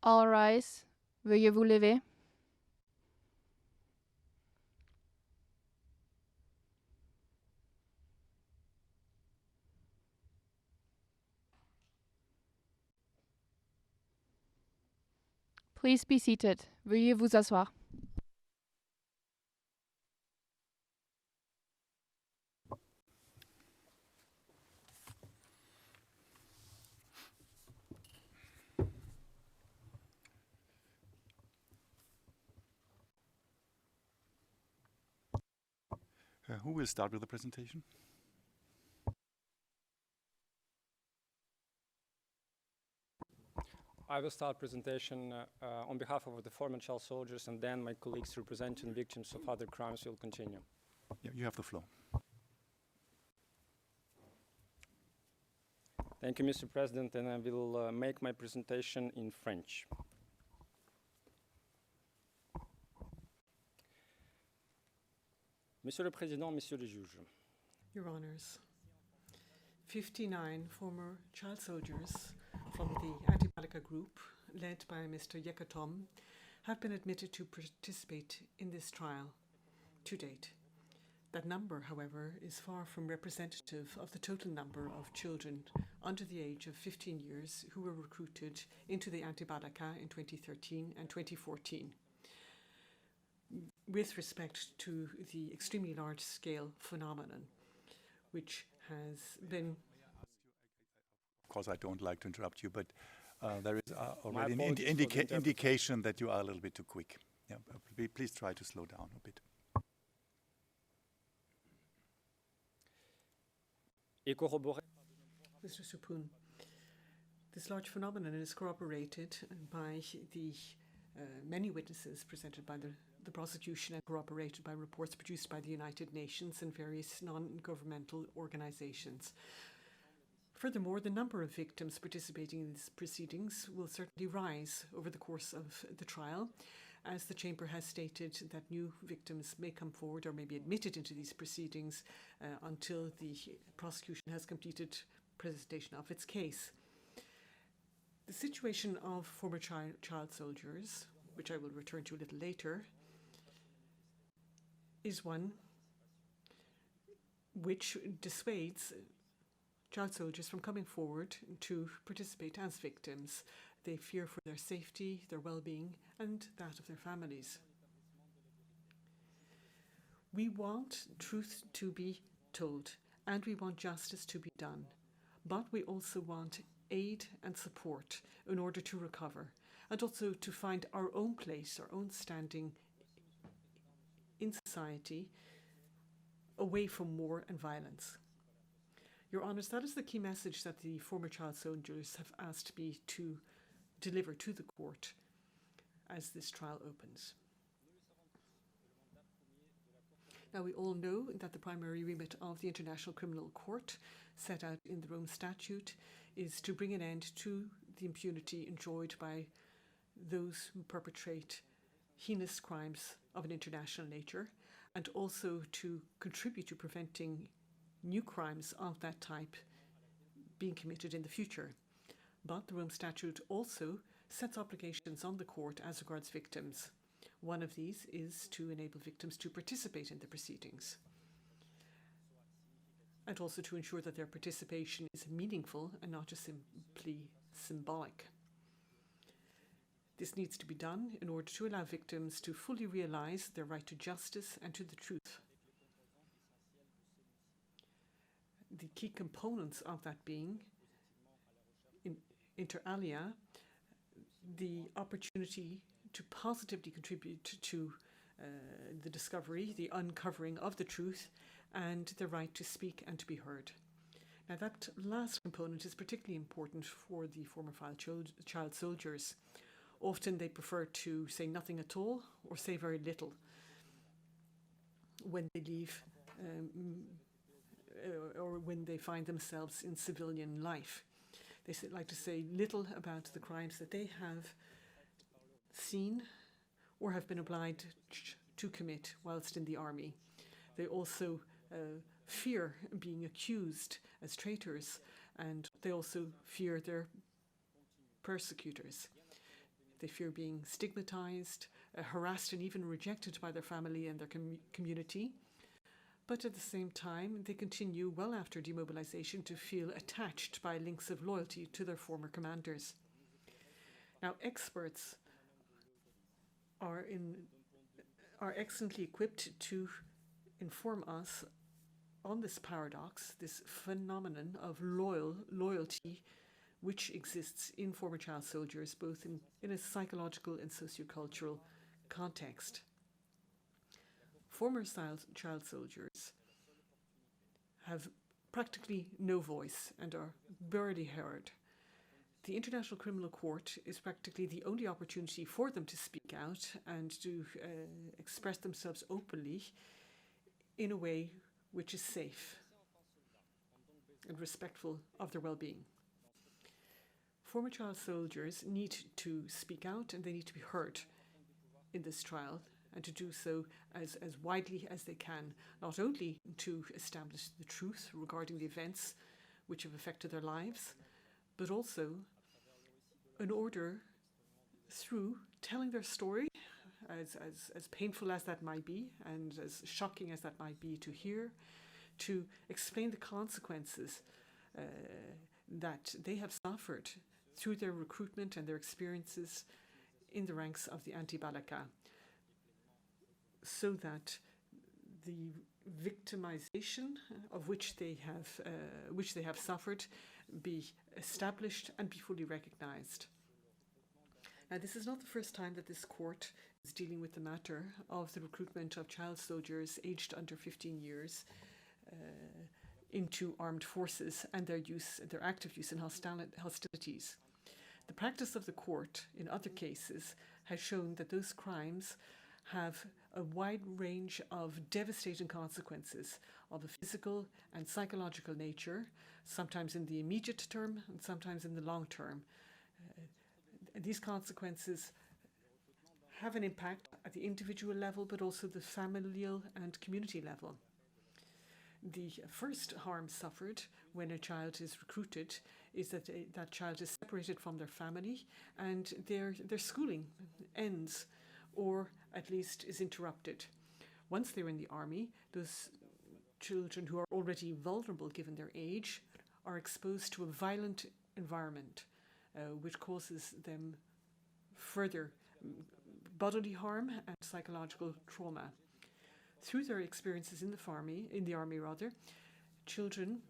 All rise. Veuillez vous lever. Please be seated. Veuillez vous asseoir. Who will start with the presentation? I will start presentation on behalf of the former child soldiers, and then my colleagues representing victims of other crimes will continue. Yeah, you have the floor. Thank you, Mr. President, and I will make my presentation in French. Monsieur le Président, Messieurs les juges. Your Honours, 59 former child soldiers from the Anti-Balaka group, led by Mr. Yekatom, have been admitted to participate in this trial to date. That number, however, is far from representative of the total number of children under the age of 15 years who were recruited into the Anti-Balaka in 2013 and 2014. With respect to the extremely large-scale phenomenon, which has been... Of course, I don't like to interrupt you, but there is already an indication that you are a little bit too quick. Yeah, please try to slow down a bit. Mr. Supun, this large phenomenon is corroborated by the many witnesses presented by the prosecution and corroborated by reports produced by the United Nations and various non-governmental organizations. Furthermore, the number of victims participating in these proceedings will certainly rise over the course of the trial, as the Chamber has stated that new victims may come forward or may be admitted into these proceedings until the prosecution has completed presentation of its case. The situation of former child soldiers, which I will return to a little later, is one which dissuades child soldiers from coming forward to participate as victims. They fear for their safety, their well-being, and that of their families. We want truth to be told, and we want justice to be done. But we also want aid and support in order to recover, and also to find our own place, our own standing in society, away from war and violence. Your Honours, that is the key message that the former child soldiers have asked me to deliver to the court as this trial opens. Now, we all know that the primary remit of the International Criminal Court, set out in the Rome Statute, is to bring an end to the impunity enjoyed by those who perpetrate heinous crimes of an international nature, and also to contribute to preventing new crimes of that type being committed in the future. But the Rome Statute also sets obligations on the court as regards victims. One of these is to enable victims to participate in the proceedings, and also to ensure that their participation is meaningful and not just simply symbolic. This needs to be done in order to allow victims to fully realize their right to justice and to the truth. The key components of that being, inter alia, the opportunity to positively contribute to the discovery, the uncovering of the truth, and the right to speak and to be heard. Now, that last component is particularly important for the former child soldiers. Often they prefer to say nothing at all or say very little when they leave or when they find themselves in civilian life. They like to say little about the crimes that they have seen or have been obliged to commit whilst in the army. They also fear being accused as traitors, and they also fear their persecutors. They fear being stigmatized, harassed, and even rejected by their family and their community. But at the same time, they continue well after demobilization to feel attached by links of loyalty to their former commanders. Now, experts are excellently equipped to inform us on this paradox, this phenomenon of loyalty which exists in former child soldiers, both in a psychological and sociocultural context. Former child soldiers have practically no voice and are barely heard. The International Criminal Court is practically the only opportunity for them to speak out and to express themselves openly in a way which is safe and respectful of their well-being. Former child soldiers need to speak out and they need to be heard in this trial, and to do so as widely as they can, not only to establish the truth regarding the events which have affected their lives, but also in order, through telling their story, as painful as that might be and as shocking as that might be to hear, to explain the consequences that they have suffered through their recruitment and their experiences in the ranks of the anti-Balaka, so that the victimization of which they have suffered be established and be fully recognized. Now, this is not the first time that this court is dealing with the matter of the recruitment of child soldiers aged under 15 years into armed forces and their active use in hostilities. The practice of the court in other cases has shown that those crimes have a wide range of devastating consequences of a physical and psychological nature, sometimes in the immediate term and sometimes in the long term. These consequences have an impact at the individual level, but also the familial and community level. The first harm suffered when a child is recruited is that that child is separated from their family and their schooling ends, or at least is interrupted. Once they're in the army, those children who are already vulnerable given their age are exposed to a violent environment, which causes them further bodily harm and psychological trauma. Through their experiences in the army, children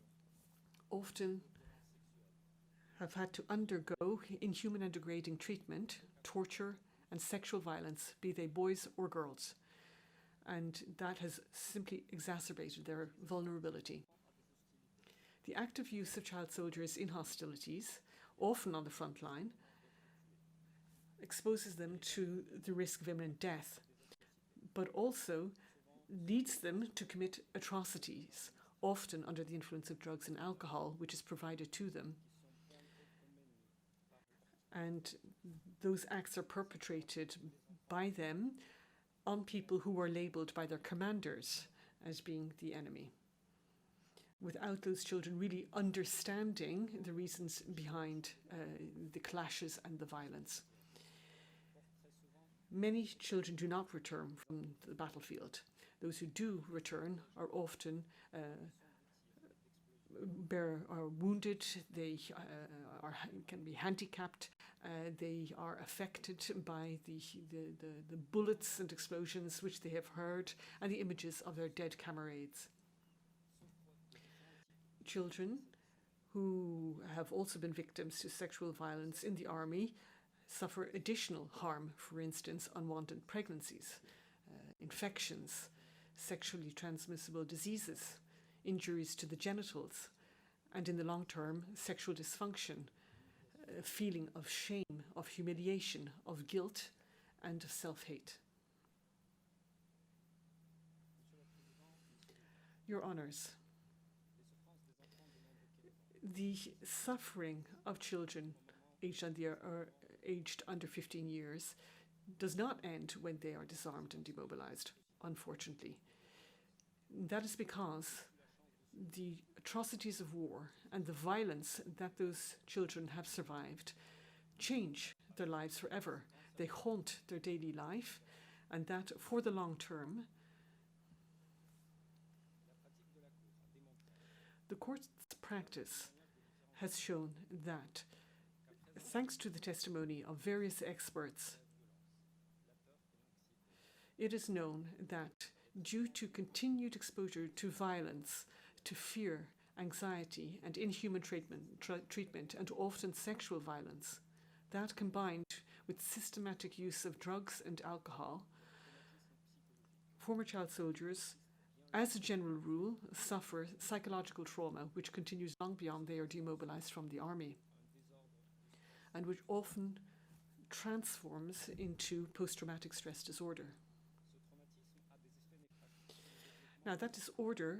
often have had to undergo inhuman and degrading treatment, torture, and sexual violence, be they boys or girls. And that has simply exacerbated their vulnerability. The active use of child soldiers in hostilities, often on the front line, exposes them to the risk of imminent death, but also leads them to commit atrocities, often under the influence of drugs and alcohol, which is provided to them. And those acts are perpetrated by them on people who are labeled by their commanders as being the enemy, without those children really understanding the reasons behind the clashes and the violence. Many children do not return from the battlefield. Those who do return are often are wounded, they can be handicapped, they are affected by the bullets and explosions which they have heard and the images of their dead comrades. Children who have also been victims to sexual violence in the army suffer additional harm, for instance, unwanted pregnancies, infections, sexually transmissible diseases, injuries to the genitals, and in the long term, sexual dysfunction, a feeling of shame, of humiliation, of guilt, and of self-hate. Your Honours, the suffering of children aged under 15 years does not end when they are disarmed and demobilized, unfortunately. That is because the atrocities of war and the violence that those children have survived change their lives forever. They haunt their daily life, and that for the long term, the court's practice has shown that, thanks to the testimony of various experts, it is known that due to continued exposure to violence, to fear, anxiety, and inhuman treatment, and often sexual violence, that combined with systematic use of drugs and alcohol, former child soldiers, as a general rule, suffer psychological trauma which continues long beyond they are demobilized from the army, and which often transforms into post-traumatic stress disorder. Now, that disorder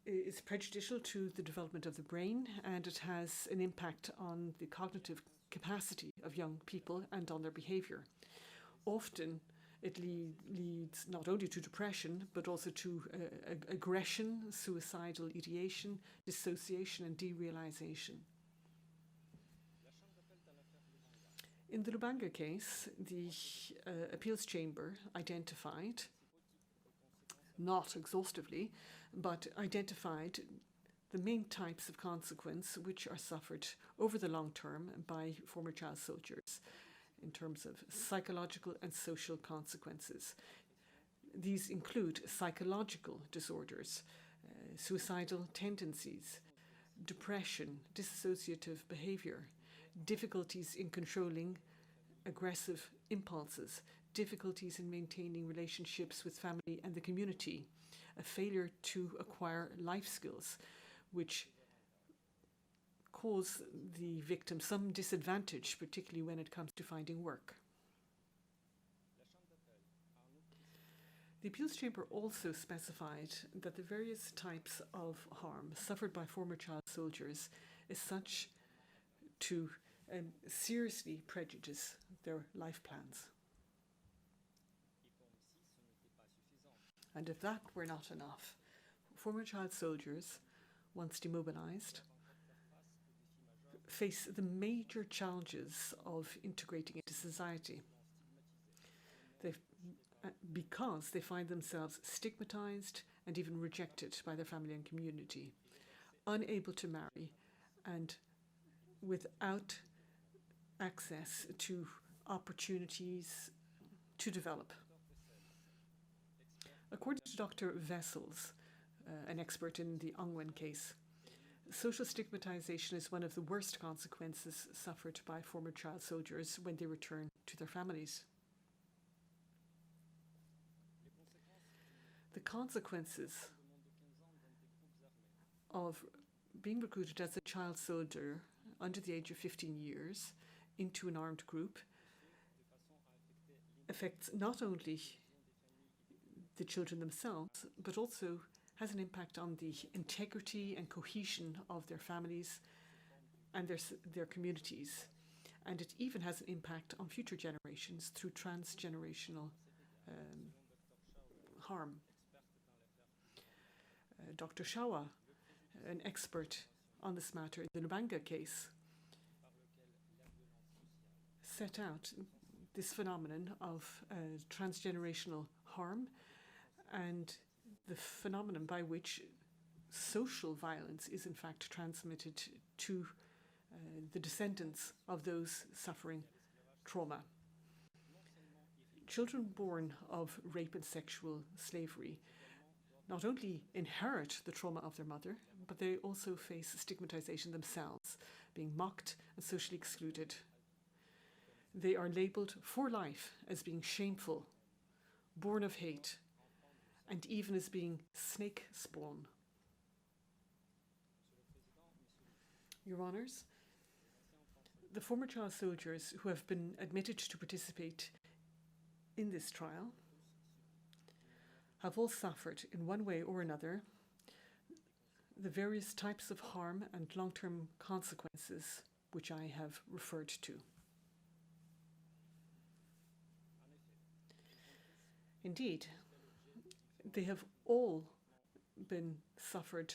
is prejudicial to the development of the brain, and it has an impact on the cognitive capacity of young people and on their behavior. Often, it leads not only to depression, but also to aggression, suicidal ideation, dissociation, and derealization. In the Lubanga case, the appeals chamber identified, not exhaustively, but identified the main types of consequence which are suffered over the long term by former child soldiers in terms of psychological and social consequences. These include psychological disorders, suicidal tendencies, depression, dissociative behavior, difficulties in controlling aggressive impulses, difficulties in maintaining relationships with family and the community, a failure to acquire life skills, which cause the victim some disadvantage, particularly when it comes to finding work. The appeals chamber also specified that the various types of harm suffered by former child soldiers is such to seriously prejudice their life plans. And if that were not enough, former child soldiers, once demobilized, face the major challenges of integrating into society. Because they find themselves stigmatized and even rejected by their family and community, unable to marry, and without access to opportunities to develop. According to Dr. Vessels, an expert in the Ongwen case, social stigmatization is one of the worst consequences suffered by former child soldiers when they return to their families. The consequences of being recruited as a child soldier under the age of 15 years into an armed group affects not only the children themselves, but also has an impact on the integrity and cohesion of their families and their communities. And it even has an impact on future generations through transgenerational harm. Dr. Shawa, an expert on this matter in the Lubanga case, set out this phenomenon of transgenerational harm and the phenomenon by which social violence is in fact transmitted to the descendants of those suffering trauma. Children born of rape and sexual slavery not only inherit the trauma of their mother, but they also face stigmatization themselves, being mocked and socially excluded. They are labeled for life as being shameful, born of hate, and even as being snake spawn. Your Honours, the former child soldiers who have been admitted to participate in this trial have all suffered in one way or another the various types of harm and long-term consequences which I have referred to. Indeed, they have all been suffered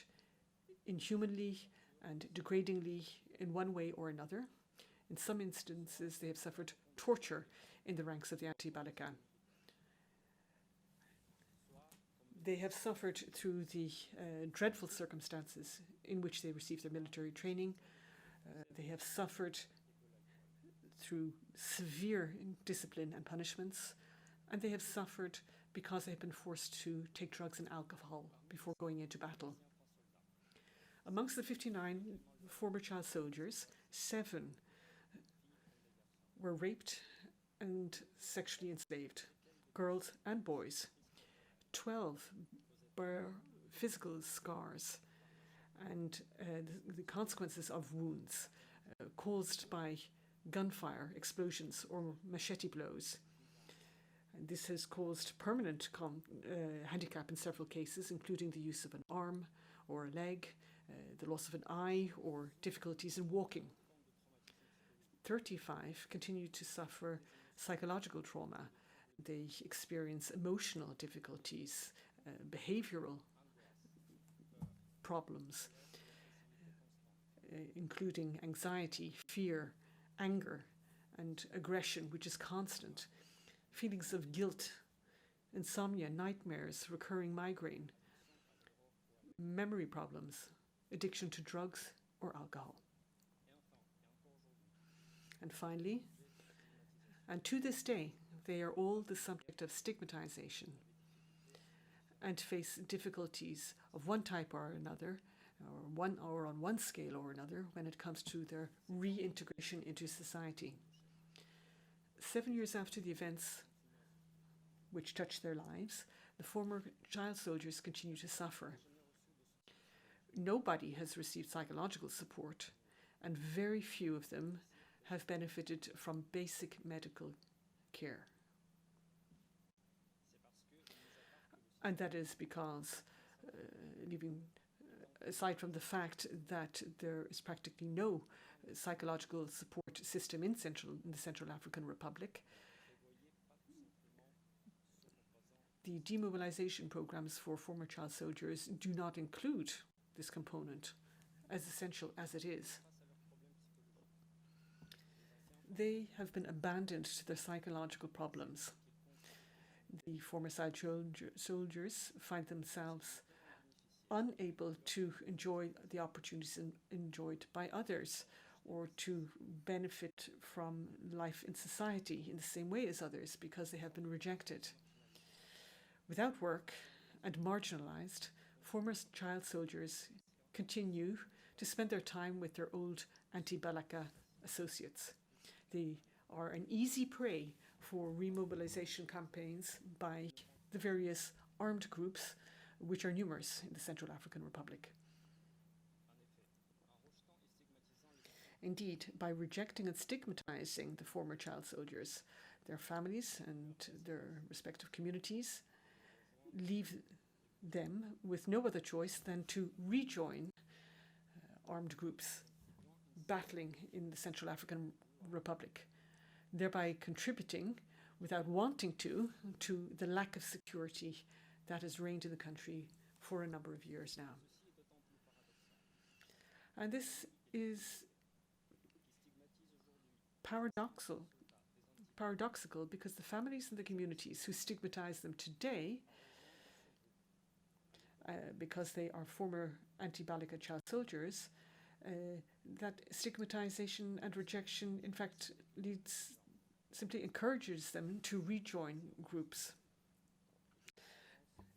inhumanly and degradingly in one way or another. In some instances, they have suffered torture in the ranks of the anti-Balaka. They have suffered through the dreadful circumstances in which they received their military training. They have suffered through severe discipline and punishments, and they have suffered because they have been forced to take drugs and alcohol before going into battle. Amongst the 59 former child soldiers, 7 were raped and sexually enslaved, girls and boys. 12 bore physical scars and the consequences of wounds caused by gunfire, explosions, or machete blows. And this has caused permanent handicap in several cases, including the use of an arm or a leg, the loss of an eye, or difficulties in walking. 35 continue to suffer psychological trauma. They experience emotional difficulties, behavioral problems, including anxiety, fear, anger, and aggression, which is constant, feelings of guilt, insomnia, nightmares, recurring migraine, memory problems, addiction to drugs or alcohol. And finally, and to this day, they are all the subject of stigmatization and face difficulties of one type or another, or on one scale or another, when it comes to their reintegration into society. 7 years after the events which touched their lives, the former child soldiers continue to suffer. Nobody has received psychological support, and very few of them have benefited from basic medical care. And that is because, aside from the fact that there is practically no psychological support system in the Central African Republic, the demobilization programs for former child soldiers do not include this component, as essential as it is. They have been abandoned to their psychological problems. The former soldiers find themselves unable to enjoy the opportunities enjoyed by others, or to benefit from life in society in the same way as others, because they have been rejected. Without work and marginalized, former child soldiers continue to spend their time with their old anti-Balaka associates. They are an easy prey for remobilization campaigns by the various armed groups, which are numerous in the Central African Republic. Indeed, by rejecting and stigmatizing the former child soldiers, their families and their respective communities leave them with no other choice than to rejoin armed groups battling in the Central African Republic, thereby contributing, without wanting to the lack of security that has reigned in the country for a number of years now. And this is paradoxical because the families and the communities who stigmatize them today, because they are former anti-Balaka child soldiers, that stigmatization and rejection, in fact, simply encourages them to rejoin groups.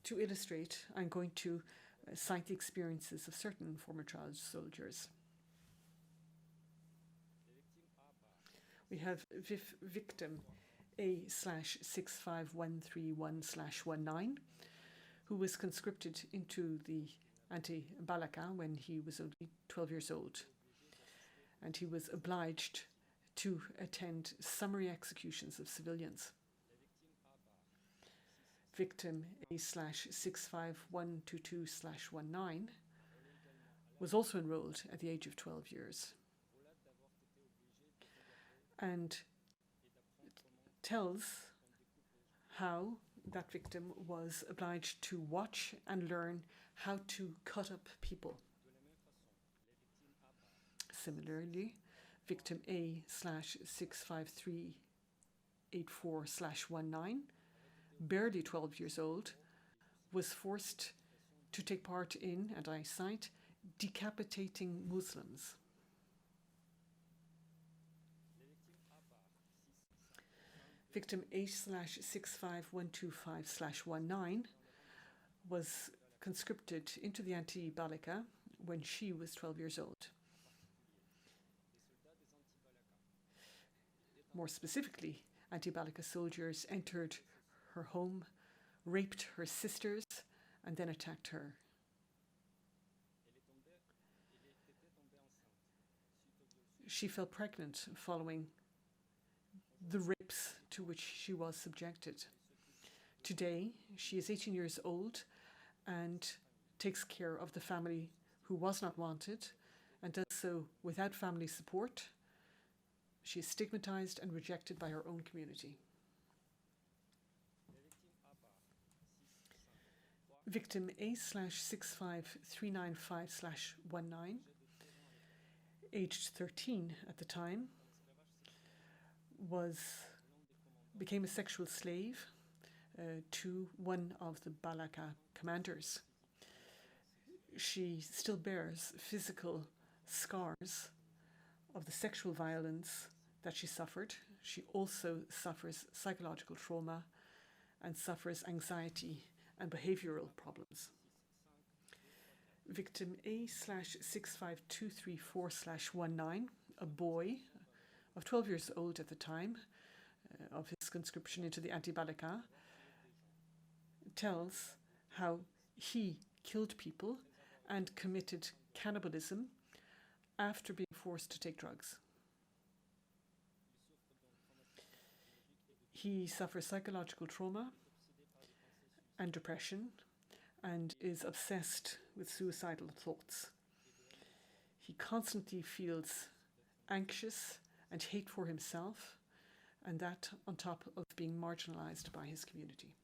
To illustrate, I'm going to cite the experiences of certain former child soldiers. We have victim A/65131/19, who was conscripted into the anti-Balaka when he was only 12 years old, and he was obliged to attend summary executions of civilians. Victim A/65122/19 was also enrolled at the age of 12 years and tells how that victim was obliged to watch and learn how to cut up people. Similarly, victim A/653 84/19, barely 12 years old, was forced to take part in, and I cite, decapitating Muslims. Victim A/65125/19 was conscripted into the Anti-Balaka when she was 12 years old. More specifically, Anti-Balaka soldiers entered her home, raped her sisters, and then attacked her. She fell pregnant following the rapes to which she was subjected. Today, she is 18 years old and takes care of the family who was not wanted and does so without family support. She is stigmatized and rejected by her own community. Victim A/65395/19, aged 13 at the time, became a sexual slave to one of the Balaka commanders. She still bears physical scars of the sexual violence that she suffered. She also suffers psychological trauma and suffers anxiety and behavioral problems. Victim A/65234/19, a boy of 12 years old at the time of his conscription into the Anti-Balaka, tells how he killed people and committed cannibalism after being forced to take drugs. He suffers psychological trauma and depression and is obsessed with suicidal thoughts. He constantly feels anxious and hate for himself, and that on top of being marginalized by his community.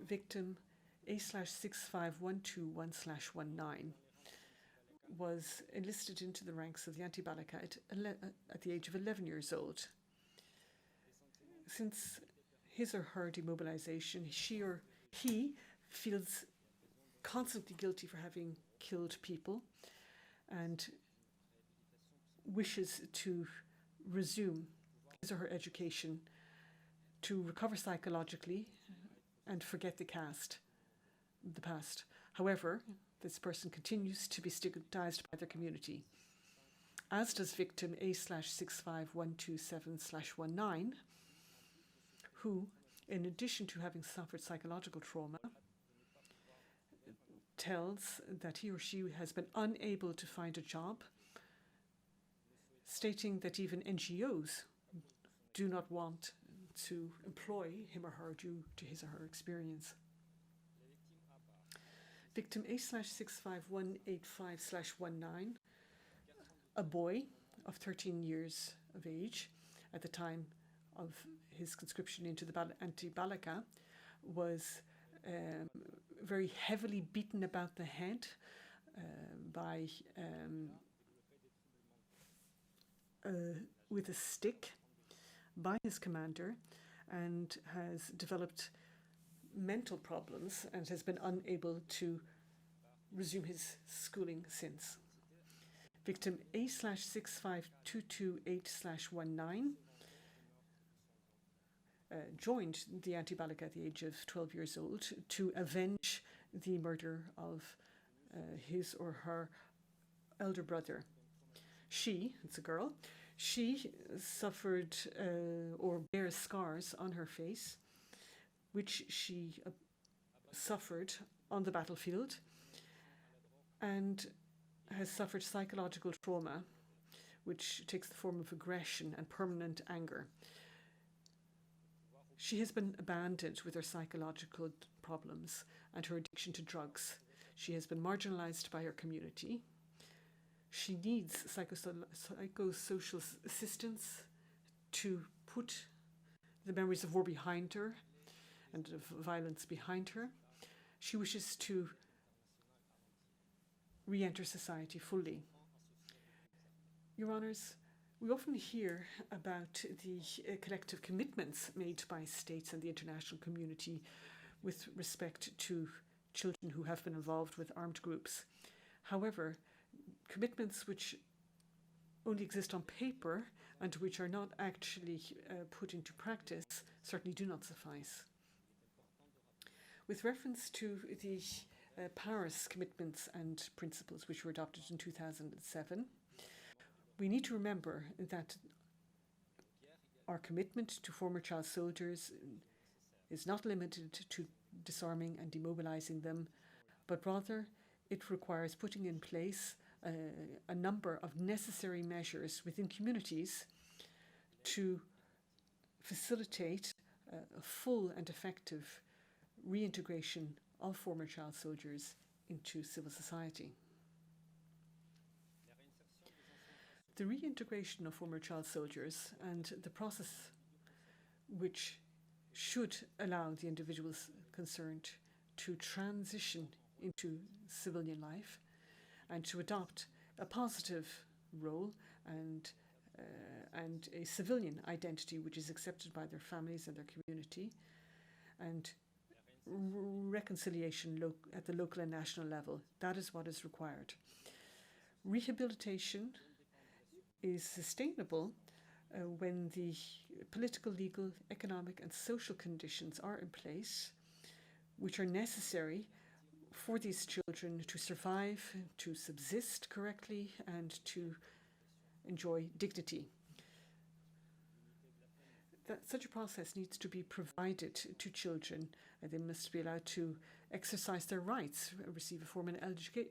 Victim A/65121/19 was enlisted into the ranks of the Anti-Balaka at the age of 11 years old. Since his or her demobilization, she or he feels constantly guilty for having killed people and wishes to resume his or her education to recover psychologically and forget the past. However, this person continues to be stigmatized by their community, as does victim A/65127/19, who, in addition to having suffered psychological trauma, tells that he or she has been unable to find a job, stating that even NGOs do not want to employ him or her due to his or her experience. Victim A/65185/19, a boy of 13 years of age at the time of his conscription into the Anti-Balaka, was very heavily beaten about the head with a stick by his commander, and has developed mental problems and has been unable to resume his schooling since. Victim A/65228/19 joined the Anti-Balaka at the age of 12 years old to avenge the murder of his or her elder brother. She, it's a girl, she suffered or bears scars on her face, which she suffered on the battlefield, and has suffered psychological trauma, which takes the form of aggression and permanent anger. She has been abandoned with her psychological problems and her addiction to drugs. She has been marginalized by her community. She needs psychosocial assistance to put the memories of war behind her and of violence behind her. She wishes to re-enter society fully. Your Honours, We often hear about the collective commitments made by states and the international community with respect to children who have been involved with armed groups. However, commitments which only exist on paper and which are not actually put into practice certainly do not suffice. With reference to the Paris commitments and principles which were adopted in 2007, we need to remember that our commitment to former child soldiers is not limited to disarming and demobilizing them, but rather it requires putting in place a number of necessary measures within communities to facilitate a full and effective reintegration of former child soldiers into civil society. The reintegration of former child soldiers and the process which should allow the individuals concerned to transition into civilian life and to adopt a positive role and a civilian identity which is accepted by their families and their community, and reconciliation at the local and national level. That is what is required. Rehabilitation is sustainable when the political, legal, economic and social conditions are in place which are necessary for these children to survive, to subsist correctly and to enjoy dignity. Such a process needs to be provided to children. They must be allowed to exercise their rights, receive a formal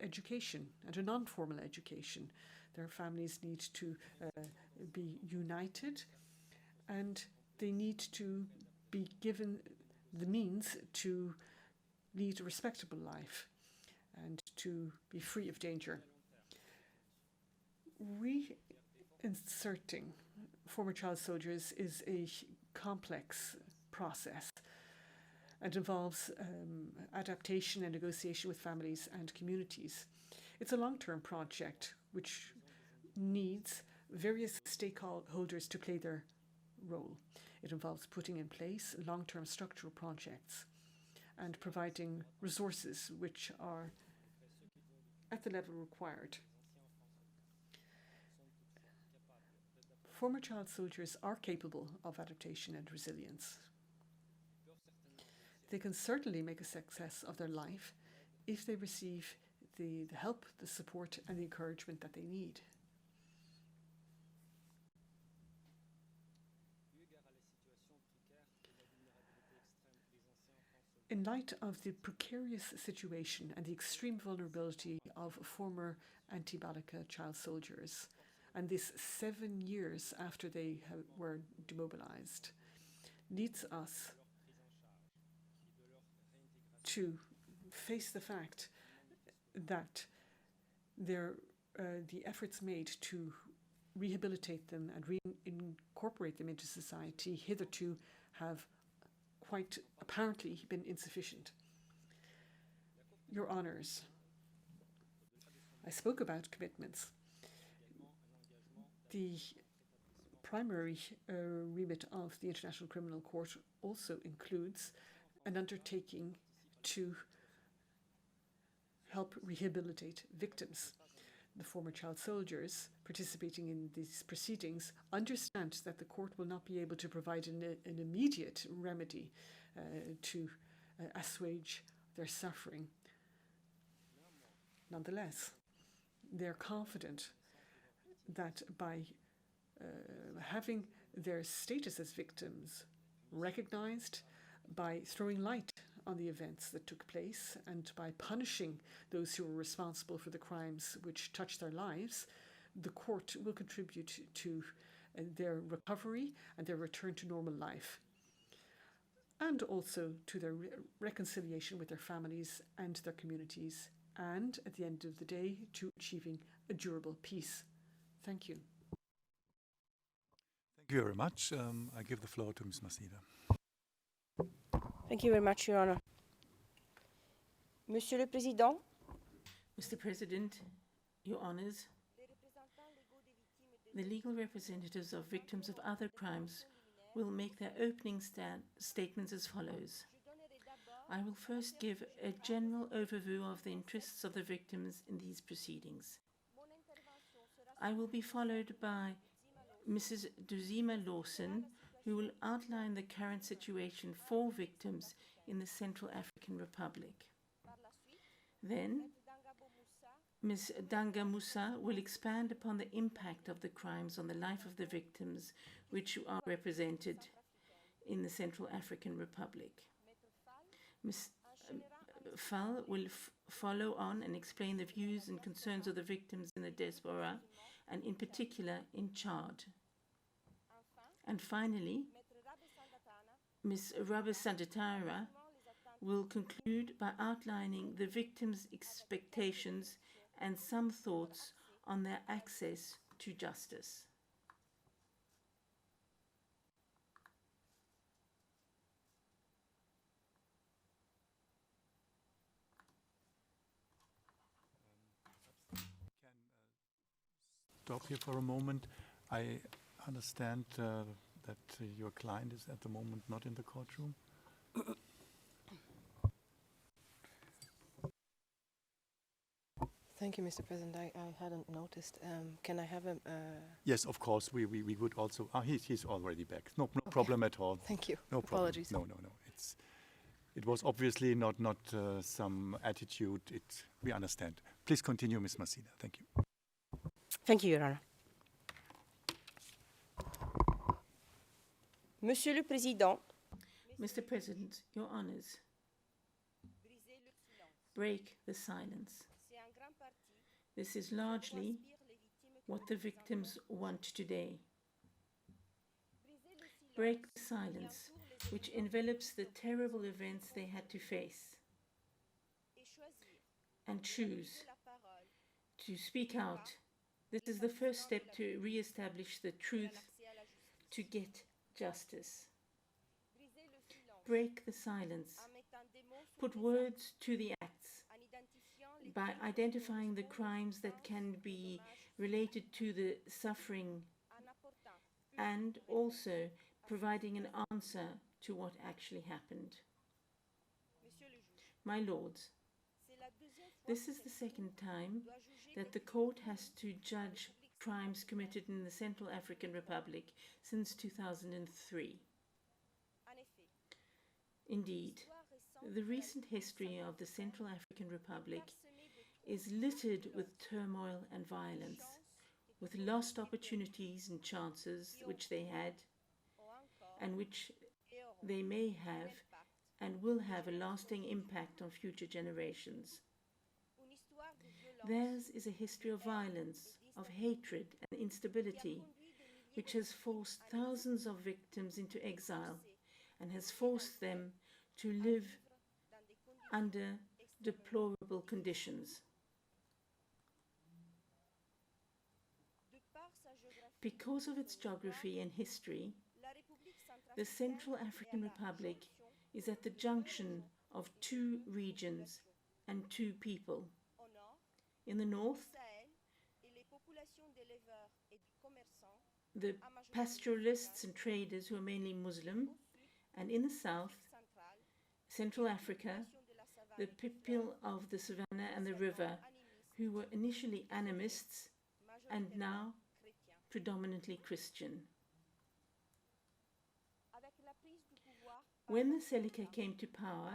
education and a non-formal education. Their families need to be united, and they need to be given the means to lead a respectable life and to be free of danger. Reinserting former child soldiers is a complex process and involves adaptation and negotiation with families and communities. It's a long-term project which needs various stakeholders to play their role. It involves putting in place long-term structural projects and providing resources which are at the level required. Former child soldiers are capable of adaptation and resilience. They can certainly make a success of their life if they receive the help, the support and the encouragement that they need. In light of the precarious situation and the extreme vulnerability of former anti-Balaka child soldiers, and this 7 years after they were demobilized, leads us to face the fact that the efforts made to rehabilitate them and reincorporate them into society hitherto have quite apparently been insufficient. Your Honours, I spoke about commitments. The primary remit of the International Criminal Court also includes an undertaking to help rehabilitate victims. The former child soldiers participating in these proceedings understand that the court will not be able to provide an immediate remedy to assuage their suffering. Nonetheless, they're confident that by having their status as victims recognized, by throwing light on the events that took place and by punishing those who were responsible for the crimes which touched their lives, the court will contribute to their recovery and their return to normal life, and also to their reconciliation with their families and their communities, and at the end of the day to achieving a durable peace. Thank you. Thank you very much. I give the floor to Ms. Masida. Thank you very much, Your Honor. Monsieur le Président, Mr. President, Your Honours, The legal representatives of victims of other crimes will make their opening statements as follows. I will first give a general overview of the interests of the victims in these proceedings. I will be followed by Mrs. Duzima Lawson, who will outline the current situation for victims in the Central African Republic. Then, Ms. Danga Moussa will expand upon the impact of the crimes on the life of the victims which are represented in the Central African Republic. Ms. Fall will follow on and explain the views and concerns of the victims in the diaspora, and in particular in Chad. And finally, Ms. Rabe Sandatara will conclude by outlining the victims' expectations and some thoughts on their access to justice. Stop here for a moment. I understand that your client is at the moment not in the courtroom. Thank you, Mr. President. I hadn't noticed. Can I have a... Yes, of course. We would also... he's already back. No okay. Problem at all. Thank you. No problem. Apologies. No. It was obviously not some attitude. We understand. Please continue, Ms. Massina. Thank you. Thank you, Your Honor. Monsieur le Président. Mr. President, Your Honors, break the silence. This is largely what the victims want today. Break the silence which envelops the terrible events they had to face, and choose to speak out. This is the first step to re-establish the truth, to get justice. Break the silence. Put words to the acts by identifying the crimes that can be related to the suffering and also providing an answer to what actually happened. My lords, this is the second time that the court has to judge crimes committed in the Central African Republic since 2003. Indeed, the recent history of the Central African Republic is littered with turmoil and violence, with lost opportunities and chances which they had and which they may have and will have a lasting impact on future generations. Theirs is a history of violence, of hatred and instability, which has forced thousands of victims into exile and has forced them to live under deplorable conditions. Because of its geography and history, the Central African Republic is at the junction of two regions and two people. In the north, the pastoralists and traders who are mainly Muslim, and in the south, Central Africa, the people of the savannah and the river, who were initially animists and now predominantly Christian. When the Seleka came to power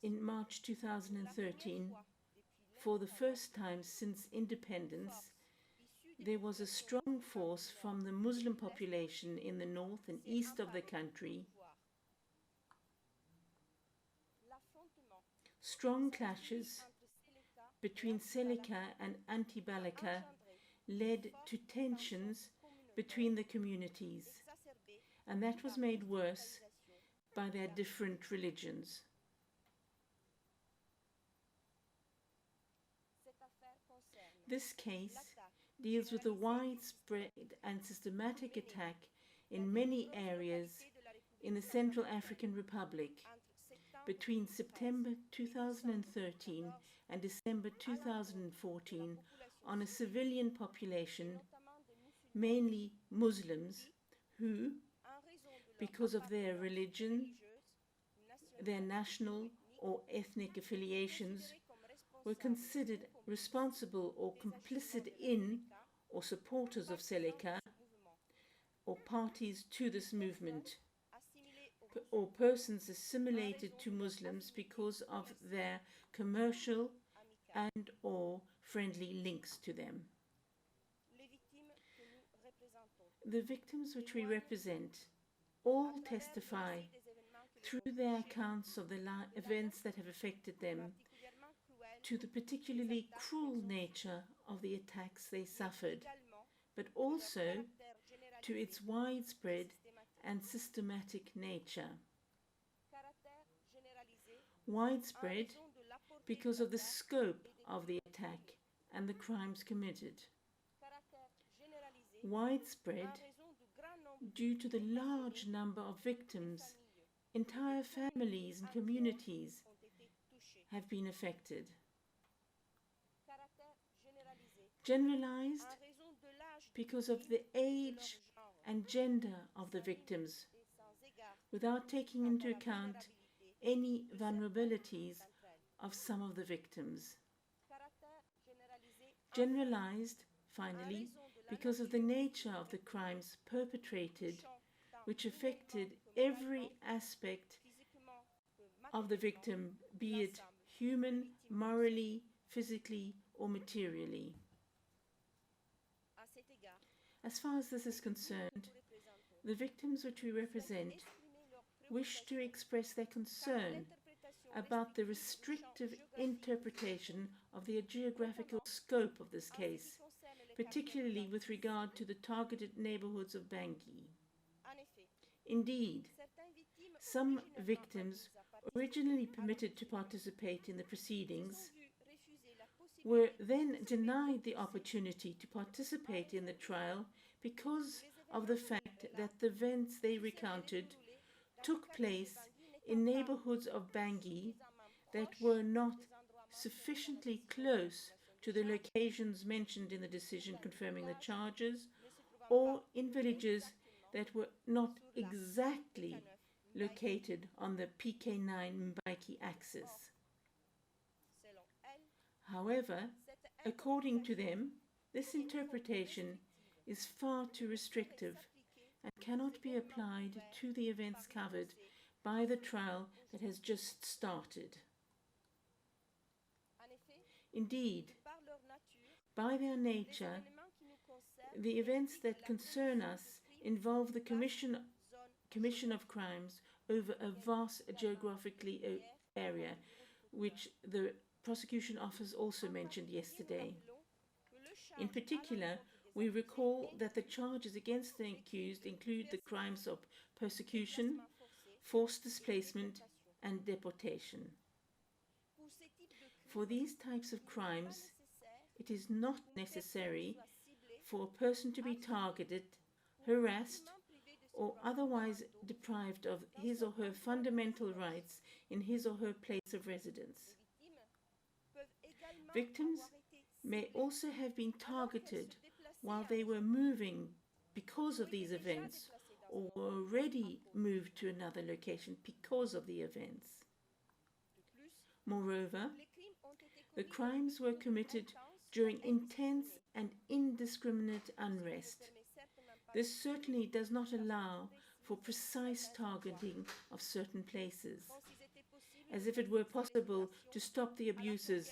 in March 2013, for the first time since independence, there was a strong force from the Muslim population in the north and east of the country. Strong clashes between Seleka and Anti-Balaka led to tensions between the communities, and that was made worse by their different religions. This case deals with a widespread and systematic attack in many areas in the Central African Republic between September 2013 and December 2014 on a civilian population, mainly Muslims, who, because of their religion, their national or ethnic affiliations, were considered responsible or complicit in or supporters of Seleka or parties to this movement, or persons assimilated to Muslims because of their commercial and or friendly links to them. The victims which we represent all testify through their accounts of the events that have affected them to the particularly cruel nature of the attacks they suffered, but also to its widespread and systematic nature. Widespread because of the scope of the attack and the crimes committed. Widespread due to the large number of victims. Entire families and communities have been affected. Generalized because of the age and gender of the victims, without taking into account any vulnerabilities of some of the victims. Generalized, finally, because of the nature of the crimes perpetrated, which affected every aspect of the victim, be it human, morally, physically, or materially. As far as this is concerned, the victims which we represent wish to express their concern about the restrictive interpretation of the geographical scope of this case, particularly with regard to the targeted neighborhoods of Bangui. Indeed, some victims, originally permitted to participate in the proceedings, were then denied the opportunity to participate in the trial because of the fact that the events they recounted took place in neighborhoods of Bangui that were not sufficiently close to the locations mentioned in the decision confirming the charges, or in villages that were not exactly located on the PK9 Mbaiki axis. However, according to them, this interpretation is far too restrictive and cannot be applied to the events covered by the trial that has just started. Indeed, by their nature, the events that concern us involve the commission of crimes over a vast geographically area, which the prosecution office also mentioned yesterday. In particular, we recall that the charges against the accused include the crimes of persecution, forced displacement, and deportation. For these types of crimes, it is not necessary for a person to be targeted, harassed, or otherwise deprived of his or her fundamental rights in his or her place of residence. Victims may also have been targeted while they were moving because of these events, or were already moved to another location because of the events. Moreover, the crimes were committed during intense and indiscriminate unrest. This certainly does not allow for precise targeting of certain places, as if it were possible to stop the abuses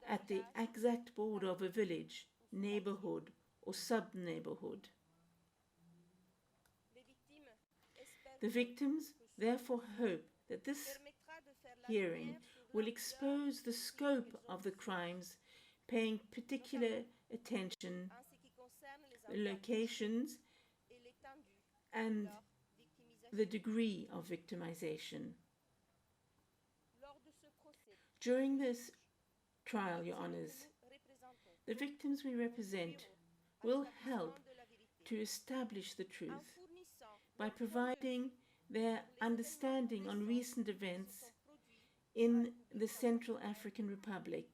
at the exact border of a village, neighborhood, or sub-neighborhood. The victims therefore hope that this hearing will expose the scope of the crimes, paying particular attention to the locations and the degree of victimization. During this trial, Your Honours, the victims we represent will help to establish the truth by providing their understanding on recent events in the Central African Republic,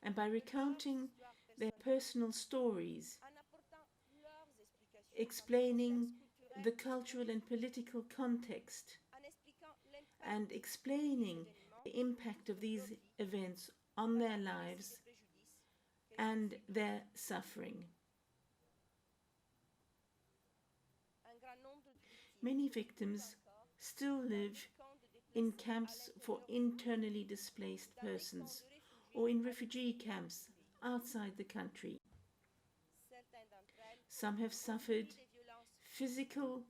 and by recounting their personal stories explaining the cultural and political context and explaining the impact of these events on their lives and their suffering. Many victims still live in camps for internally displaced persons or in refugee camps outside the country. Some have suffered physical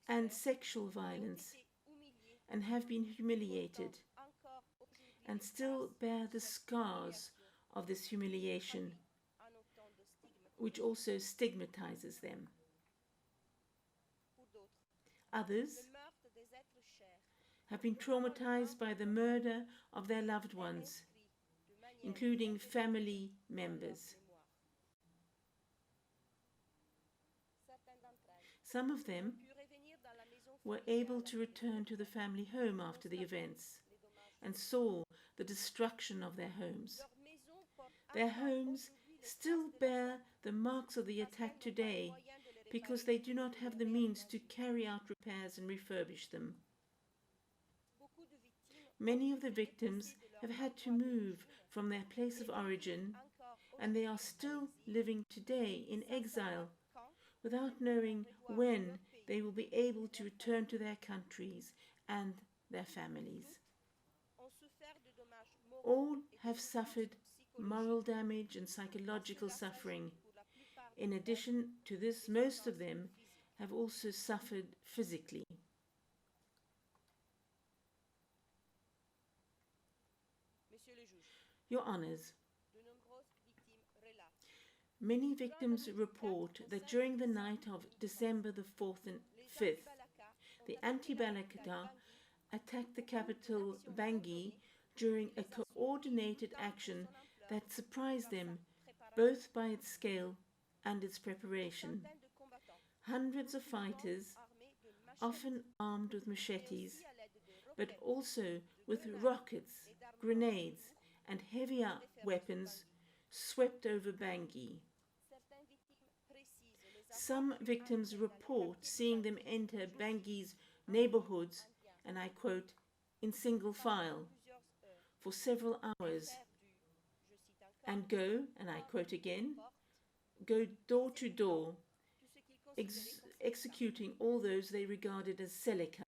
and sexual violence and have been humiliated and still bear the scars of this humiliation, which also stigmatizes them. Others have been traumatized by the murder of their loved ones, including family members. Some of them were able to return to the family home after the events and saw the destruction of their homes. Their homes still bear the marks of the attack today because they do not have the means to carry out repairs and refurbish them. Many of the victims have had to move from their place of origin, and they are still living today in exile without knowing when they will be able to return to their countries and their families. All have suffered moral damage and psychological suffering. In addition to this, most of them have also suffered physically. Your Honours, many victims report that during the night of December the 4th and 5th, the anti-Balaka attacked the capital Bangui during a coordinated action that surprised them both by its scale and its preparation. Hundreds of fighters, often armed with machetes, but also with rockets, grenades, and heavier weapons, swept over Bangui. Some victims report seeing them enter Bangui's neighborhoods, and I quote, in single file, for several hours, and go, and I quote again, go door to door, executing all those they regarded as Seleka.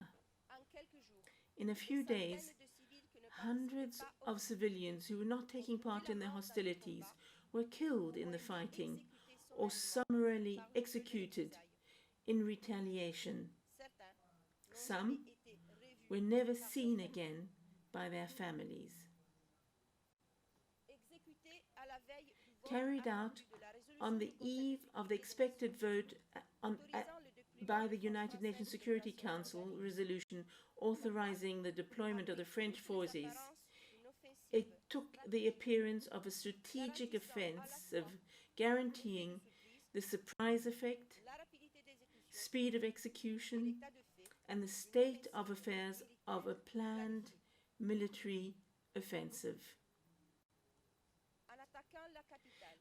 In a few days, hundreds of civilians who were not taking part in the hostilities were killed in the fighting or summarily executed in retaliation. Some were never seen again by their families. Carried out on the eve of the expected vote by the United Nations Security Council resolution authorizing the deployment of the French forces, it took the appearance of a strategic offensive guaranteeing the surprise effect, speed of execution, and the state of affairs of a planned military offensive.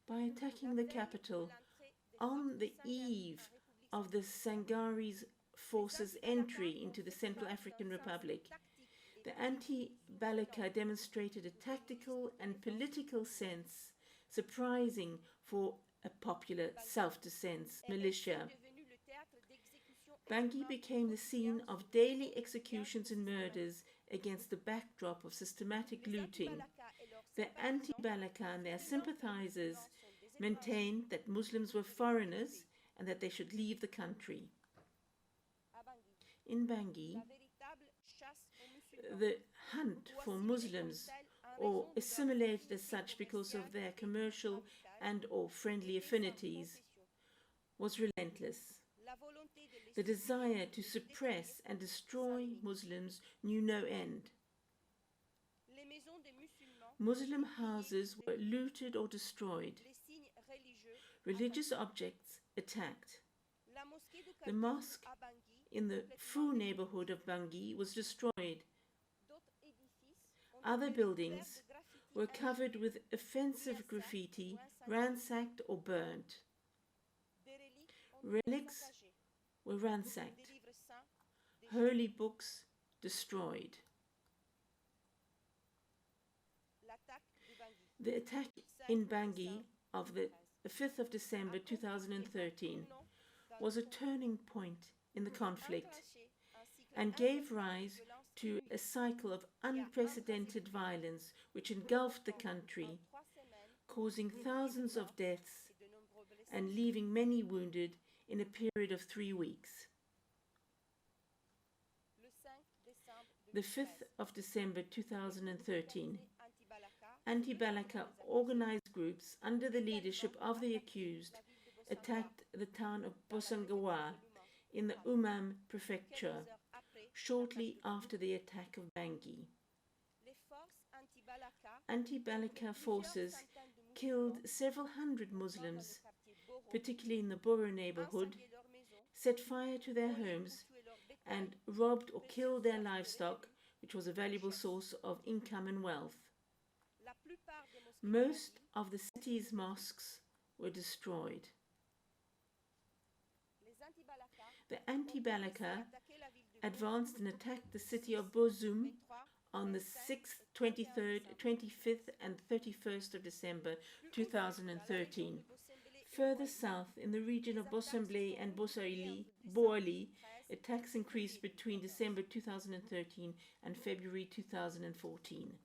By attacking the capital on the eve of the Sangari's forces' entry into the Central African Republic, the anti-Balaka demonstrated a tactical and political sense surprising for a popular self-defense militia. Bangui became the scene of daily executions and murders against the backdrop of systematic looting. The anti-Balaka and their sympathizers maintained that Muslims were foreigners and that they should leave the country. In Bangui, the hunt for Muslims, or assimilated as such because of their commercial and or friendly affinities, was relentless. The desire to suppress and destroy Muslims knew no end. Muslim houses were looted or destroyed. Religious objects attacked. The mosque in the Fou neighborhood of Bangui was destroyed. Other buildings were covered with offensive graffiti, ransacked or burnt. Relics were ransacked, holy books destroyed. The attack in Bangui of the 5th of December 2013 was a turning point in the conflict and gave rise to a cycle of unprecedented violence which engulfed the country, causing thousands of deaths and leaving many wounded in a period of 3 weeks. The 5th of December 2013, anti-Balaka organized groups under the leadership of the accused attacked the town of Bosangawa in the Umam prefecture shortly after the attack of Bangui. Anti-Balaka forces killed several hundred Muslims, particularly in the Boro neighborhood, set fire to their homes and robbed or killed their livestock, which was a valuable source of income and wealth. Most of the city's mosques were destroyed. The anti-Balaka advanced and attacked the city of Bozoum on the 6th, 23rd, 25th and 31st of December 2013. Further south, in the region of Bosemblé and Boali, attacks increased between December 2013 and February 2014.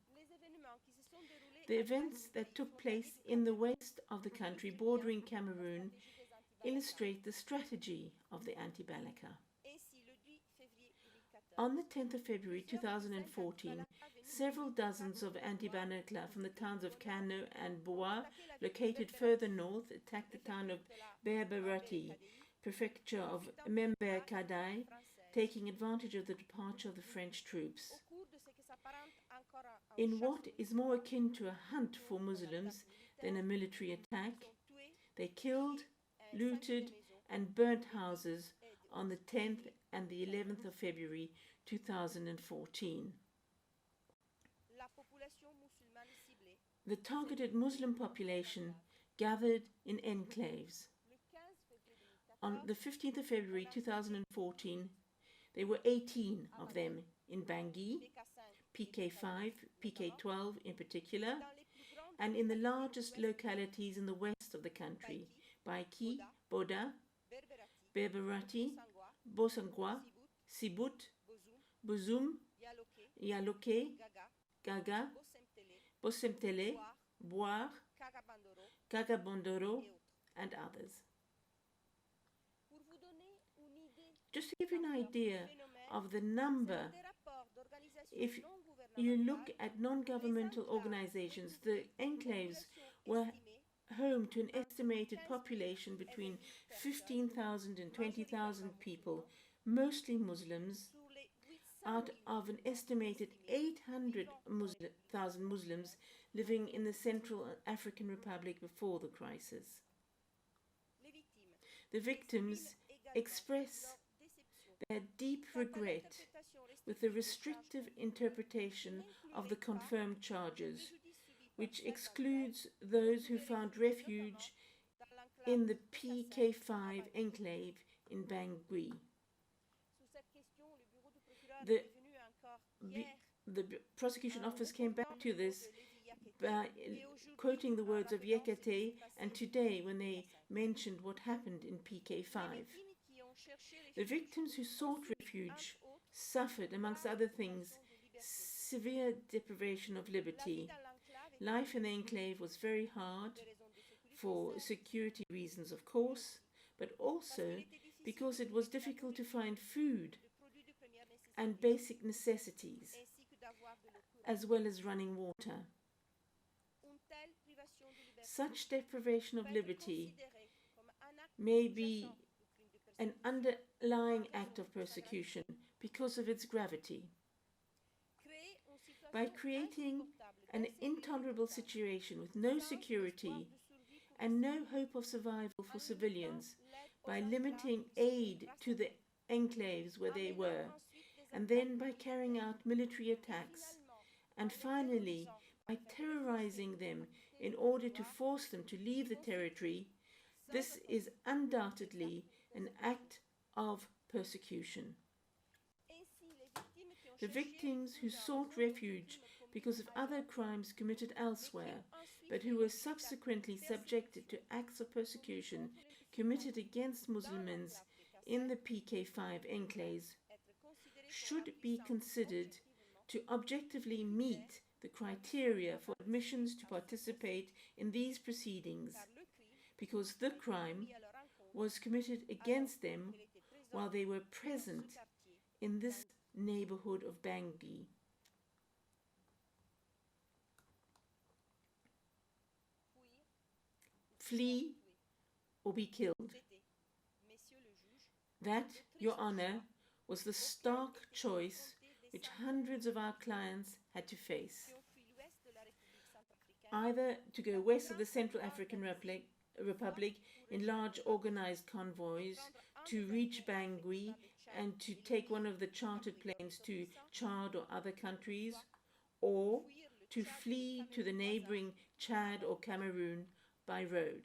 The events that took place in the west of the country bordering Cameroon illustrate the strategy of the anti-Balaka. On the 10th of February 2014, several dozens of anti-Balaka from the towns of Kano and Boa, located further north, attacked the town of Berberati, prefecture of Member-Kadai, taking advantage of the departure of the French troops. In what is more akin to a hunt for Muslims than a military attack, they killed, looted and burnt houses on the 10th and the 11th of February 2014. The targeted Muslim population gathered in enclaves. On the 15th of February 2014, there were 18 of them in Bangui, PK5, PK12 in particular, and in the largest localities in the west of the country, Baiki, Boda, Berberati, Bosangwa, Sibut, Bozoum, Yaloke, Gaga, Bosemtele, Boar, Kagabondoro, and others. Just to give you an idea of the number, if you look at non-governmental organizations, the enclaves were home to an estimated population between 15,000 and 20,000 people, mostly Muslims, out of an estimated 800,000 Muslims living in the Central African Republic before the crisis. The victims express their deep regret with the restrictive interpretation of the confirmed charges, which excludes those who found refuge in the PK5 enclave in Bangui. The prosecution office came back to this by quoting the words of Yekatom and today when they mentioned what happened in PK5. The victims who sought refuge suffered, amongst other things, severe deprivation of liberty. Life in the enclave was very hard for security reasons, of course, but also because it was difficult to find food and basic necessities, as well as running water. Such deprivation of liberty may be an underlying act of persecution because of its gravity. By creating an intolerable situation with no security and no hope of survival for civilians, by limiting aid to the enclaves where they were, and then by carrying out military attacks, and finally by terrorizing them in order to force them to leave the territory, this is undoubtedly an act of persecution. The victims who sought refuge because of other crimes committed elsewhere, but who were subsequently subjected to acts of persecution committed against Muslims in the PK5 enclaves, should be considered to objectively meet the criteria for admissions to participate in these proceedings, because the crime was committed against them while they were present in this neighborhood of Bangui. Flee or be killed. That, Your Honor, was the stark choice which hundreds of our clients had to face. Either to go west of the Central African Republic in large organized convoys to reach Bangui and to take one of the chartered planes to Chad or other countries, or to flee to the neighboring Chad or Cameroon by road.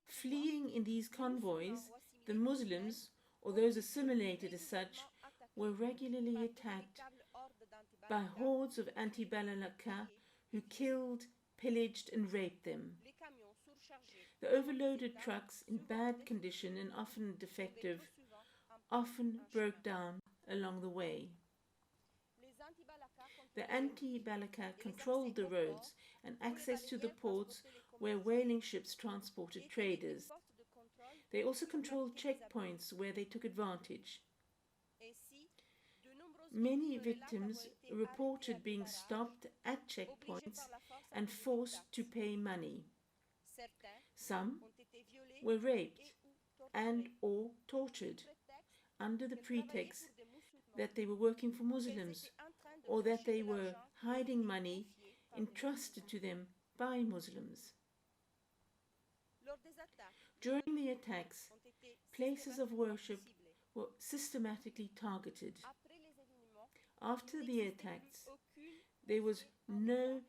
Fleeing in these convoys, the Muslims, or those assimilated as such, were regularly attacked by hordes of anti-Balaka who killed, pillaged and raped them. The overloaded trucks, in bad condition and often defective, often broke down along the way. The anti-Balaka controlled the roads and access to the ports where whaling ships transported traders. They also controlled checkpoints where they took advantage. Many victims reported being stopped at checkpoints and forced to pay money. Some were raped and or tortured under the pretext that they were working for Muslims or that they were hiding money entrusted to them by Muslims. During the attacks, places of worship were systematically targeted. After the attacks, there was no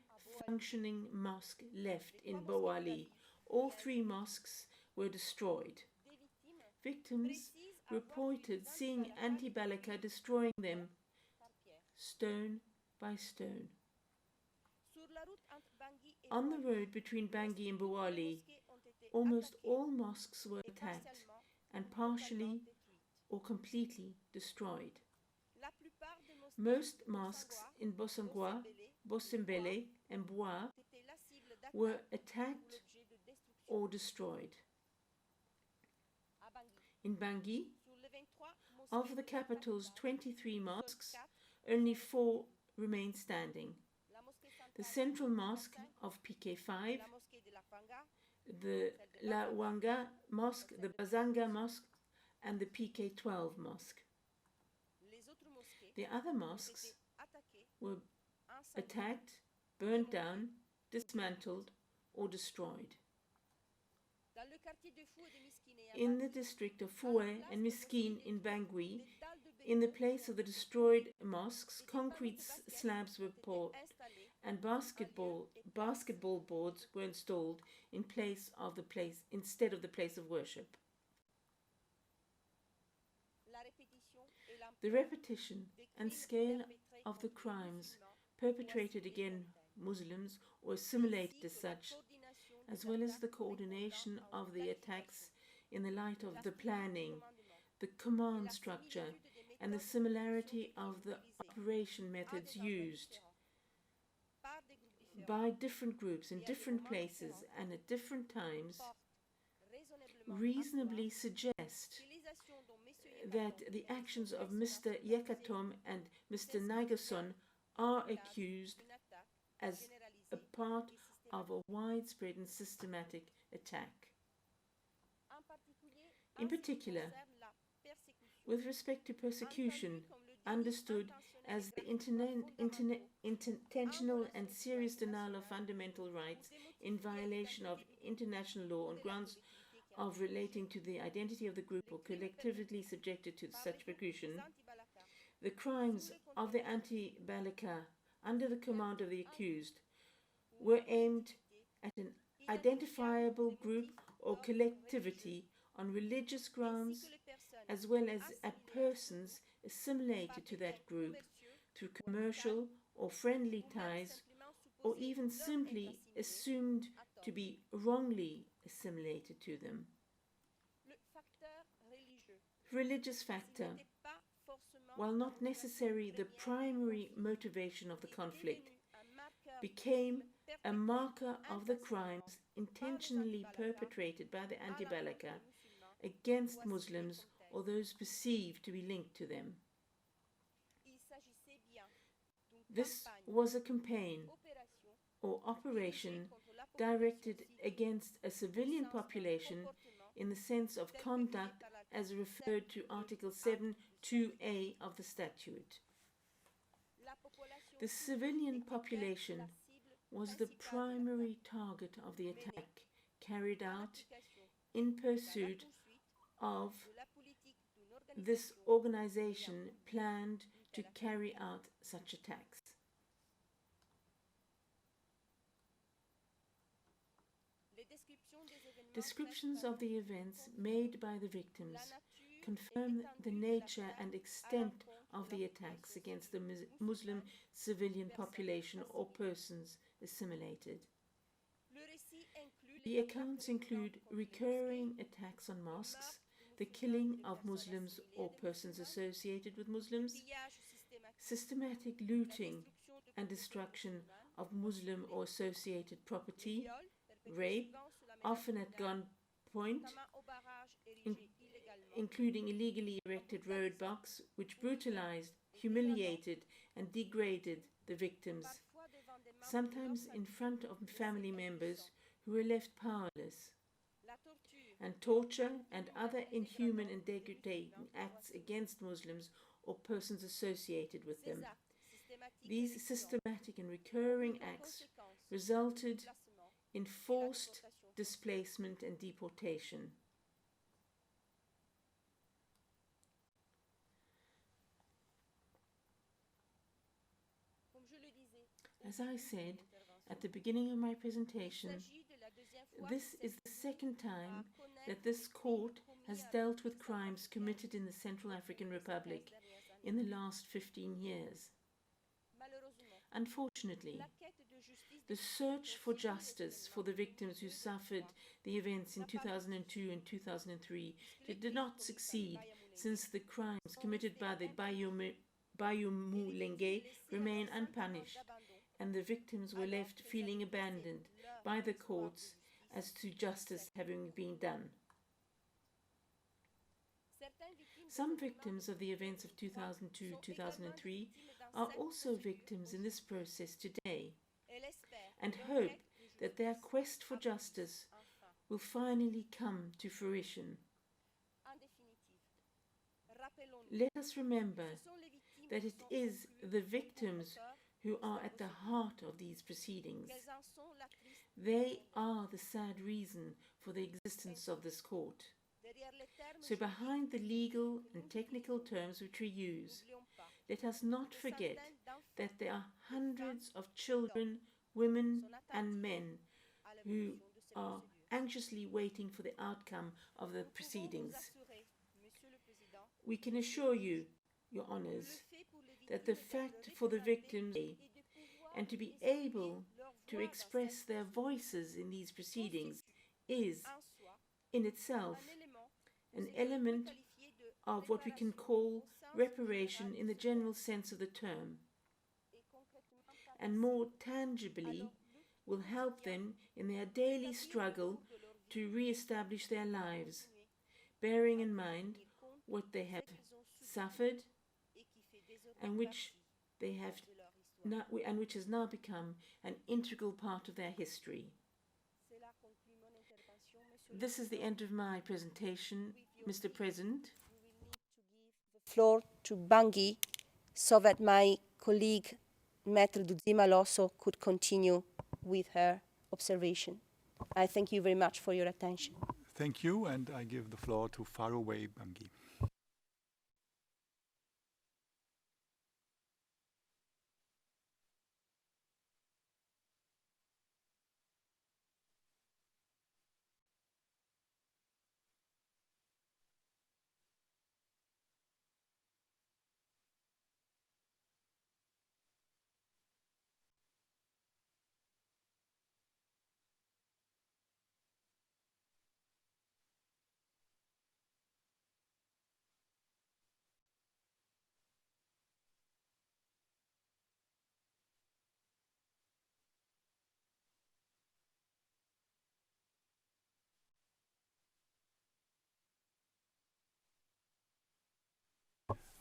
functioning mosque left in Bouali. All 3 mosques were destroyed. Victims reported seeing anti-Balaka destroying them stone by stone. On the road between Bangui and Bouali, almost all mosques were attacked and partially or completely destroyed. Most mosques in Bosangwa, Bosembele and Bois were attacked or destroyed. In Bangui, of the capital's 23 mosques, only 4 remain standing. The central mosque of PK5, the La Wanga Mosque, the Bazanga Mosque, and the PK12 Mosque. The other mosques were attacked, burnt down, dismantled, or destroyed. In the district of Foué and Miskine in Bangui, in the place of the destroyed mosques, concrete slabs were poured and basketball boards were installed instead of the place of worship. The repetition and scale of the crimes perpetrated against Muslims or assimilated as such, as well as the coordination of the attacks in the light of the planning, the command structure, and the similarity of the operation methods used by different groups in different places and at different times, reasonably suggest that the actions of Mr. Yekatom and Mr. Ngaïssona are accused as a part of a widespread and systematic attack. In particular, with respect to persecution, understood as the intentional and serious denial of fundamental rights in violation of international law on grounds of relating to the identity of the group or collectively subjected to such persecution, the crimes of the anti-Balaka under the command of the accused were aimed at an identifiable group or collectivity on religious grounds, as well as at persons assimilated to that group through commercial or friendly ties, or even simply assumed to be wrongly assimilated to them. Religious factor, while not necessarily the primary motivation of the conflict, became a marker of the crimes intentionally perpetrated by the Anti-Balaka against Muslims or those perceived to be linked to them. This was a campaign or operation directed against a civilian population in the sense of conduct as referred to Article 7(2)(a) of the statute. The civilian population was the primary target of the attack carried out in pursuit of this organization planned to carry out such attacks. Descriptions of the events made by the victims confirm the nature and extent of the attacks against the Muslim civilian population or persons assimilated. The accounts include recurring attacks on mosques, the killing of Muslims or persons associated with Muslims, systematic looting and destruction of Muslim or associated property, rape, often at gunpoint, including illegally erected roadblocks, which brutalized, humiliated, and degraded the victims, sometimes in front of family members who were left powerless, and torture and other inhuman and degrading acts against Muslims or persons associated with them. These systematic and recurring acts resulted in forced displacement and deportation. As I said at the beginning of my presentation, this is the second time that this court has dealt with crimes committed in the Central African Republic in the last 15 years. Unfortunately, the search for justice for the victims who suffered the events in 2002 and 2003 did not succeed, since the crimes committed by the Bayumulenge remain unpunished, and the victims were left feeling abandoned by the courts as to justice having been done. Some victims of the events of 2002-2003 are also victims in this process today, and hope that their quest for justice will finally come to fruition. Let us remember that it is the victims who are at the heart of these proceedings. They are the sad reason for the existence of this court. So behind the legal and technical terms which we use, let us not forget that there are hundreds of children, women and men who are anxiously waiting for the outcome of the proceedings. We can assure you, Your Honours, that the fact for the victims and to be able to express their voices in these proceedings is, in itself, an element of what we can call reparation in the general sense of the term, and more tangibly will help them in their daily struggle to re-establish their lives, bearing in mind what they have suffered and which has now become an integral part of their history. This is the end of my presentation, Mr. President. Floor to Bangui so that my colleague Maître Dudzima also could continue with her observation. I thank you very much for your attention. Thank you, and I give the floor to Faraway Bangui.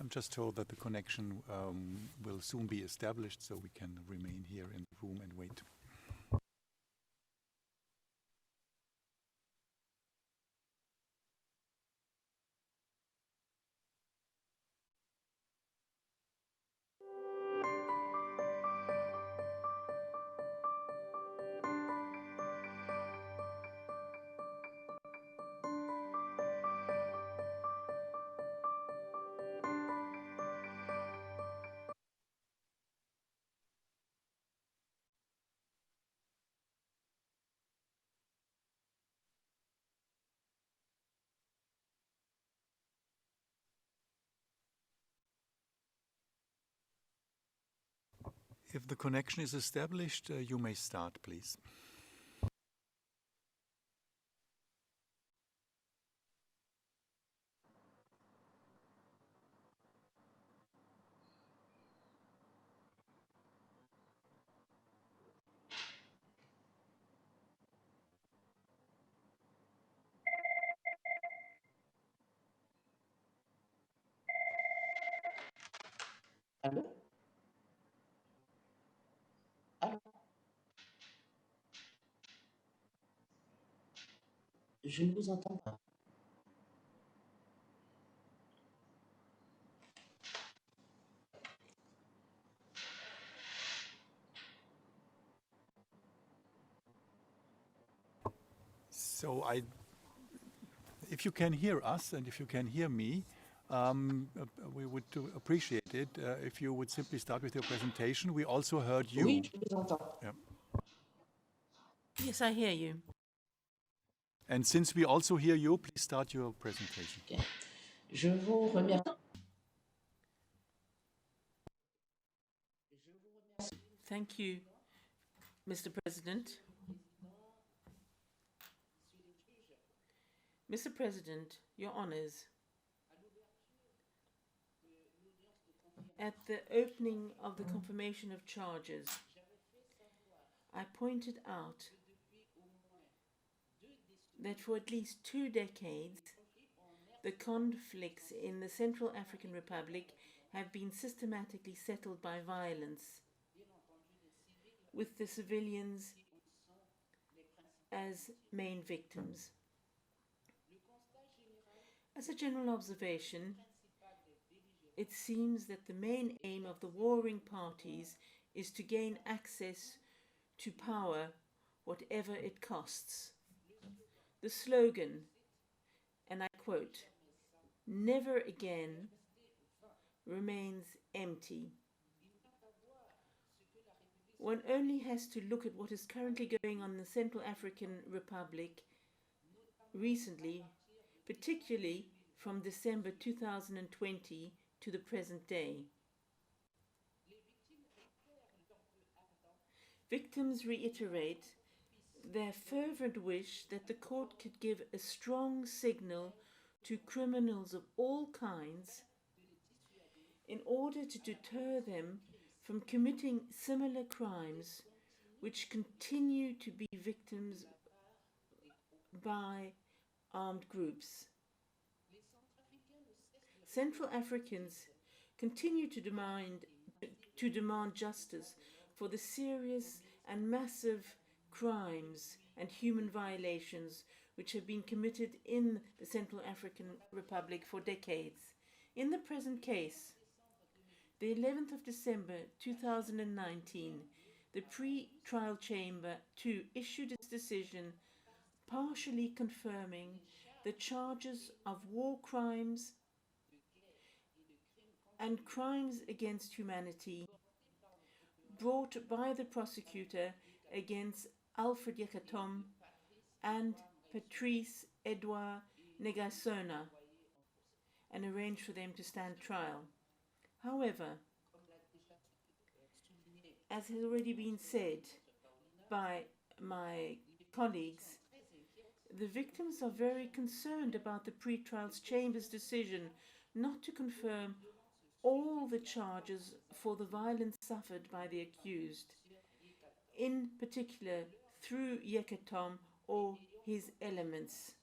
I'm just told that the connection will soon be established, so we can remain here in the room and wait. If the connection is established, you may start, please. Allô? Allô? Je ne vous entends pas. So if you can hear us and if you can hear me, we would appreciate it if you would simply start with your presentation. We also heard you. Oui, je vous entends. Yeah. Yes, I hear you. And since we also hear you, please start your presentation. Okay. Je vous remercie. Thank you, Mr. President. Mr. President, Your Honours, at the opening of the confirmation of charges, I pointed out that for at least 2 decades, the conflicts in the Central African Republic have been systematically settled by violence, with the civilians as main victims. As a general observation, it seems that the main aim of the warring parties is to gain access to power, whatever it costs. The slogan, and I quote, "Never again," remains empty. One only has to look at what is currently going on in the Central African Republic recently, particularly from December 2020 to the present day. Victims reiterate their fervent wish that the court could give a strong signal to criminals of all kinds in order to deter them from committing similar crimes which continue to be victims by armed groups. Central Africans continue to demand justice for the serious and massive crimes and human violations which have been committed in the Central African Republic for decades. In the present case, the 11th of December 2019, the pre-trial chamber 2 issued its decision partially confirming the charges of war crimes and crimes against humanity brought by the prosecutor against Alfred Yekatom and Patrice Edouard Ngaïssona, and arranged for them to stand trial. However, as has already been said by my colleagues, the victims are very concerned about the pre-trial chamber's decision not to confirm all the charges for the violence suffered by the accused, in particular through Yekatom or his elements.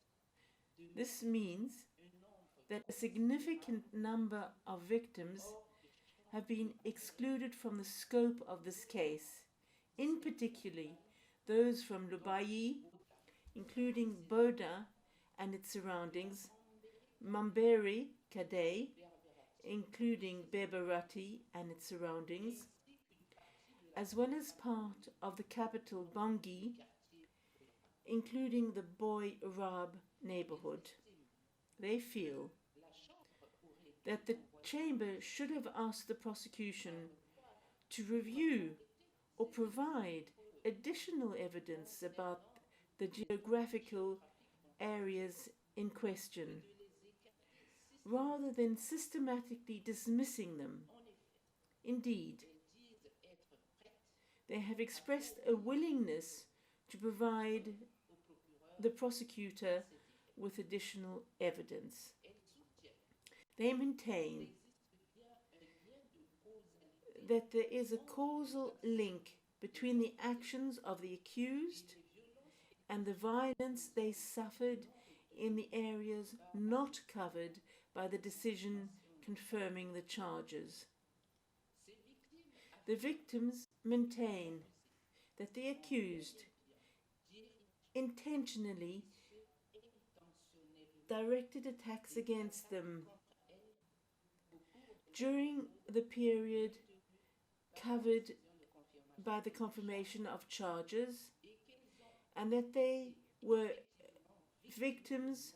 This means that a significant number of victims have been excluded from the scope of this case, in particular those from Lubayi, including Boda and its surroundings, Mambere, Kadei, including Beberati and its surroundings, as well as part of the capital Bangui, including the Boy Rab neighborhood. They feel that the Chamber should have asked the prosecution to review or provide additional evidence about the geographical areas in question, rather than systematically dismissing them. Indeed, they have expressed a willingness to provide the prosecutor with additional evidence. They maintain that there is a causal link between the actions of the accused and the violence they suffered in the areas not covered by the decision confirming the charges. The victims maintain that the accused intentionally directed attacks against them during the period covered by the confirmation of charges, and that they were victims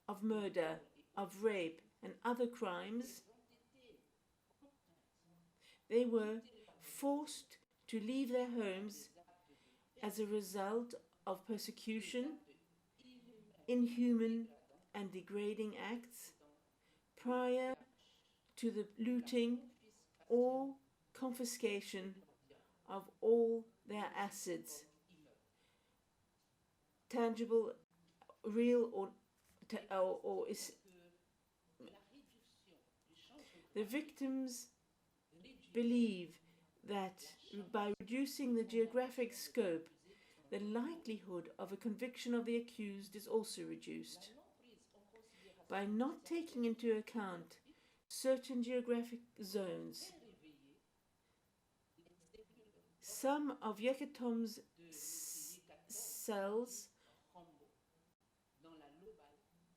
of murder, of rape, and other crimes. They were forced to leave their homes as a result of persecution, inhuman and degrading acts, prior to the looting or confiscation of all their assets, tangible, real or the victims believe that by reducing the geographic scope, the likelihood of a conviction of the accused is also reduced. By not taking into account certain geographic zones, some of Yekatom's cells,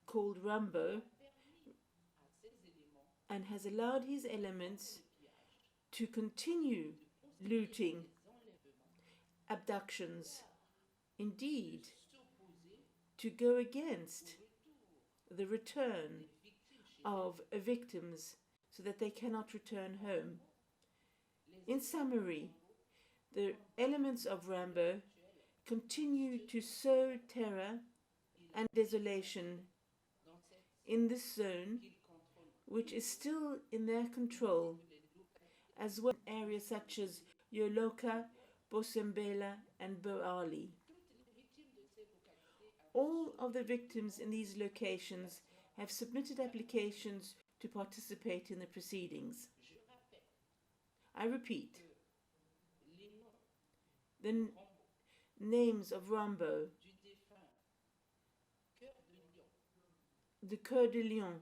called Rambo, and has allowed his elements to continue looting, abductions, indeed, to go against the return of victims so that they cannot return home. In summary, the elements of Rambo continue to sow terror and desolation in this zone, which is still in their control, as well as areas such as Yoloka, Bosembela, and Boali. All of the victims in these locations have submitted applications to participate in the proceedings. I repeat, the names of Rambo, the Cœur de Lion,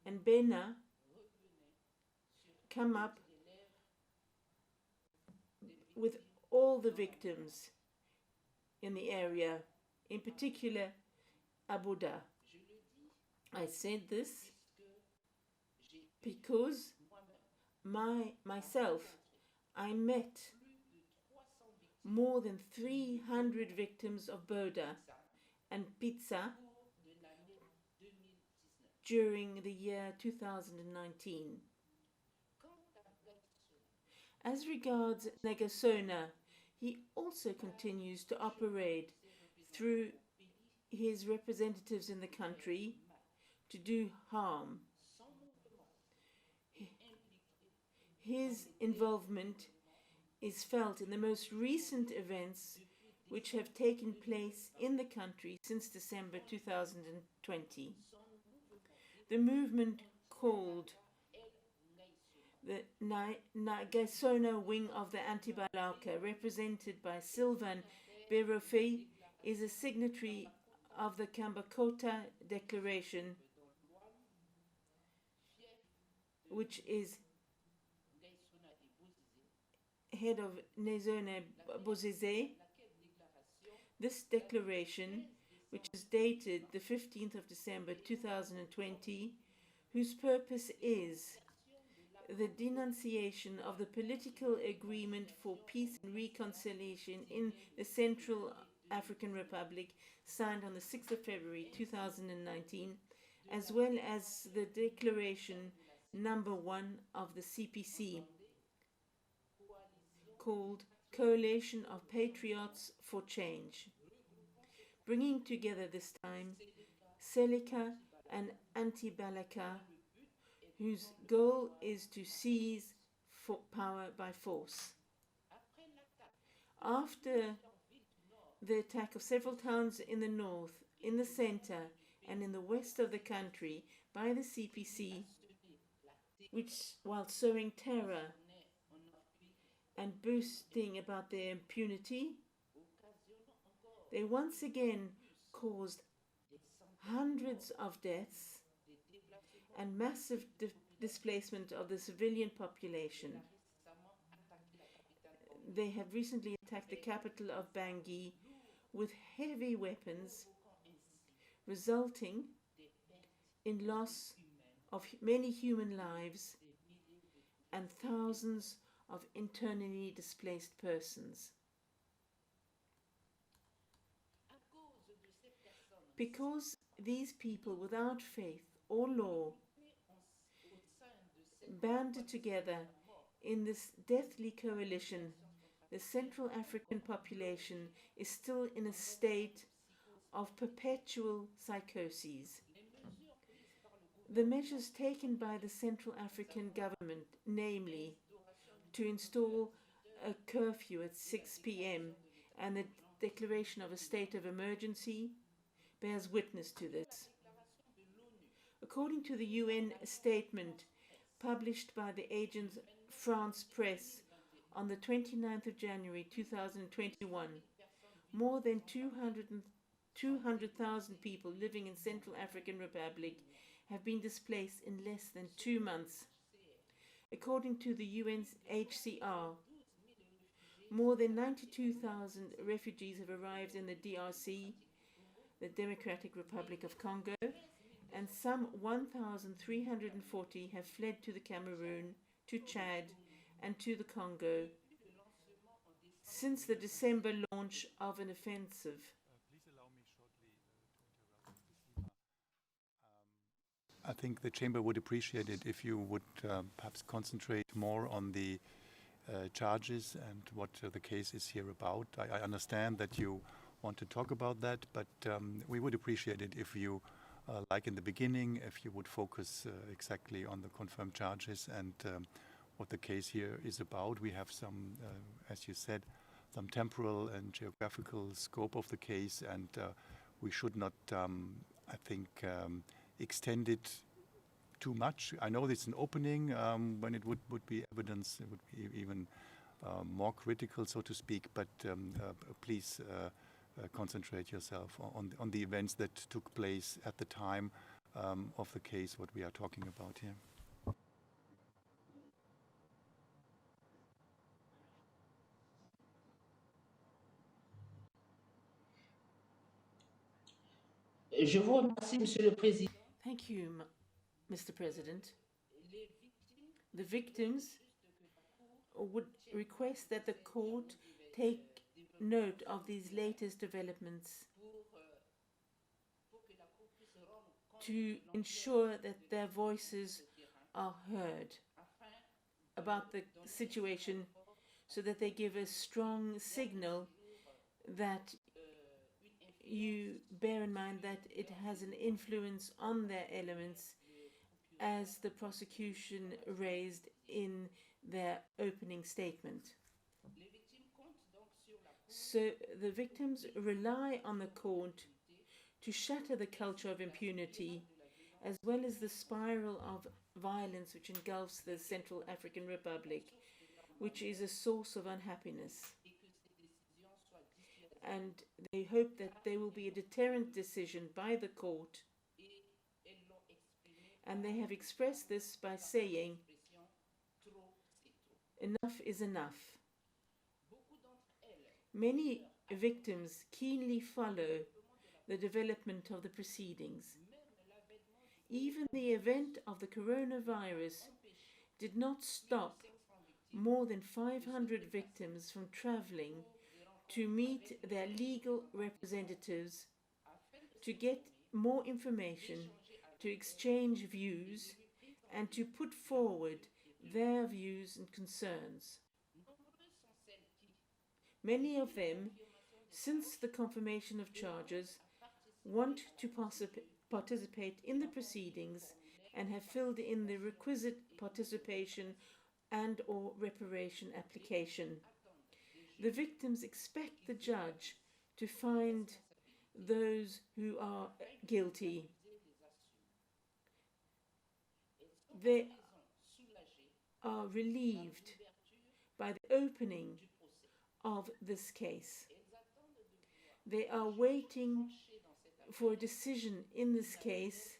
and Bena come up with all the victims in the area, in particular Abuda. I said this because myself, I met more than 300 victims of Boda and Pizza during the year 2019. As regards Ngaïssona, he also continues to operate through his representatives in the country to do harm. His involvement is felt in the most recent events which have taken place in the country since December 2020. The movement called the Ngaïssona wing of the Anti-Balaka, represented by Sylvain Berofei, is a signatory of the Kambakota Declaration which is head of Ngaïssona Bozizé. This declaration, which is dated the 15th of December 2020, whose purpose is the denunciation of the political agreement for peace and reconciliation in the Central African Republic, signed on the 6th of February 2019, as well as the declaration number 1 of the CPC, called Coalition of Patriots for Change, bringing together this time Seleka and Anti-Balaka, whose goal is to seize power by force. After the attack of several towns in the north, in the center, and in the west of the country by the CPC, which, while sowing terror and boasting about their impunity, they once again caused hundreds of deaths and massive displacement of the civilian population. They have recently attacked the capital of Bangui with heavy weapons, resulting in loss of many human lives and thousands of internally displaced persons. Because these people without faith or law banded together in this deathly coalition, the Central African population is still in a state of perpetual psychoses. The measures taken by the Central African government, namely to install a curfew at 6 p.m. and the declaration of a state of emergency, bears witness to this. According to the UN statement published by the Agence France Presse on the 29th of January 2021, more than 200,000 people living in Central African Republic have been displaced in less than 2 months. According to the UNHCR, more than 92,000 refugees have arrived in the DRC, the Democratic Republic of Congo, and some 1,340 have fled to the Cameroon, to Chad, and to the Congo since the December launch of an offensive. Please allow me shortly to interrupt. I think the Chamber would appreciate it if you would perhaps concentrate more on the charges and what the case is here about. I understand that you want to talk about that, but we would appreciate it if you, like in the beginning, if you would focus exactly on the confirmed charges and what the case here is about. We have some, as you said, some temporal and geographical scope of the case, and we should not, I think, extend it too much. I know it's an opening. When it would be evidence, it would be even more critical, so to speak, but please concentrate yourself on the events that took place at the time of the case, what we are talking about here. Je vous remercie, Monsieur le Président. Thank you, Mr. President. The victims would request that the court take note of these latest developments to ensure that their voices are heard about the situation, so that they give a strong signal that you bear in mind that it has an influence on their elements, as the prosecution raised in their opening statement. So the victims rely on the court to shatter the culture of impunity, as well as the spiral of violence which engulfs the Central African Republic, which is a source of unhappiness. And they hope that there will be a deterrent decision by the court, And they have expressed this by saying, enough is enough. Many victims keenly follow the development of the proceedings. Even the event of the coronavirus did not stop more than 500 victims from traveling to meet their legal representatives, to get more information, to exchange views, and to put forward their views and concerns. Many of them, since the confirmation of charges, want to participate in the proceedings and have filled in the requisite participation and or reparation application. The victims expect the judge to find those who are guilty. They are relieved by the opening of this case. They are waiting for a decision in this case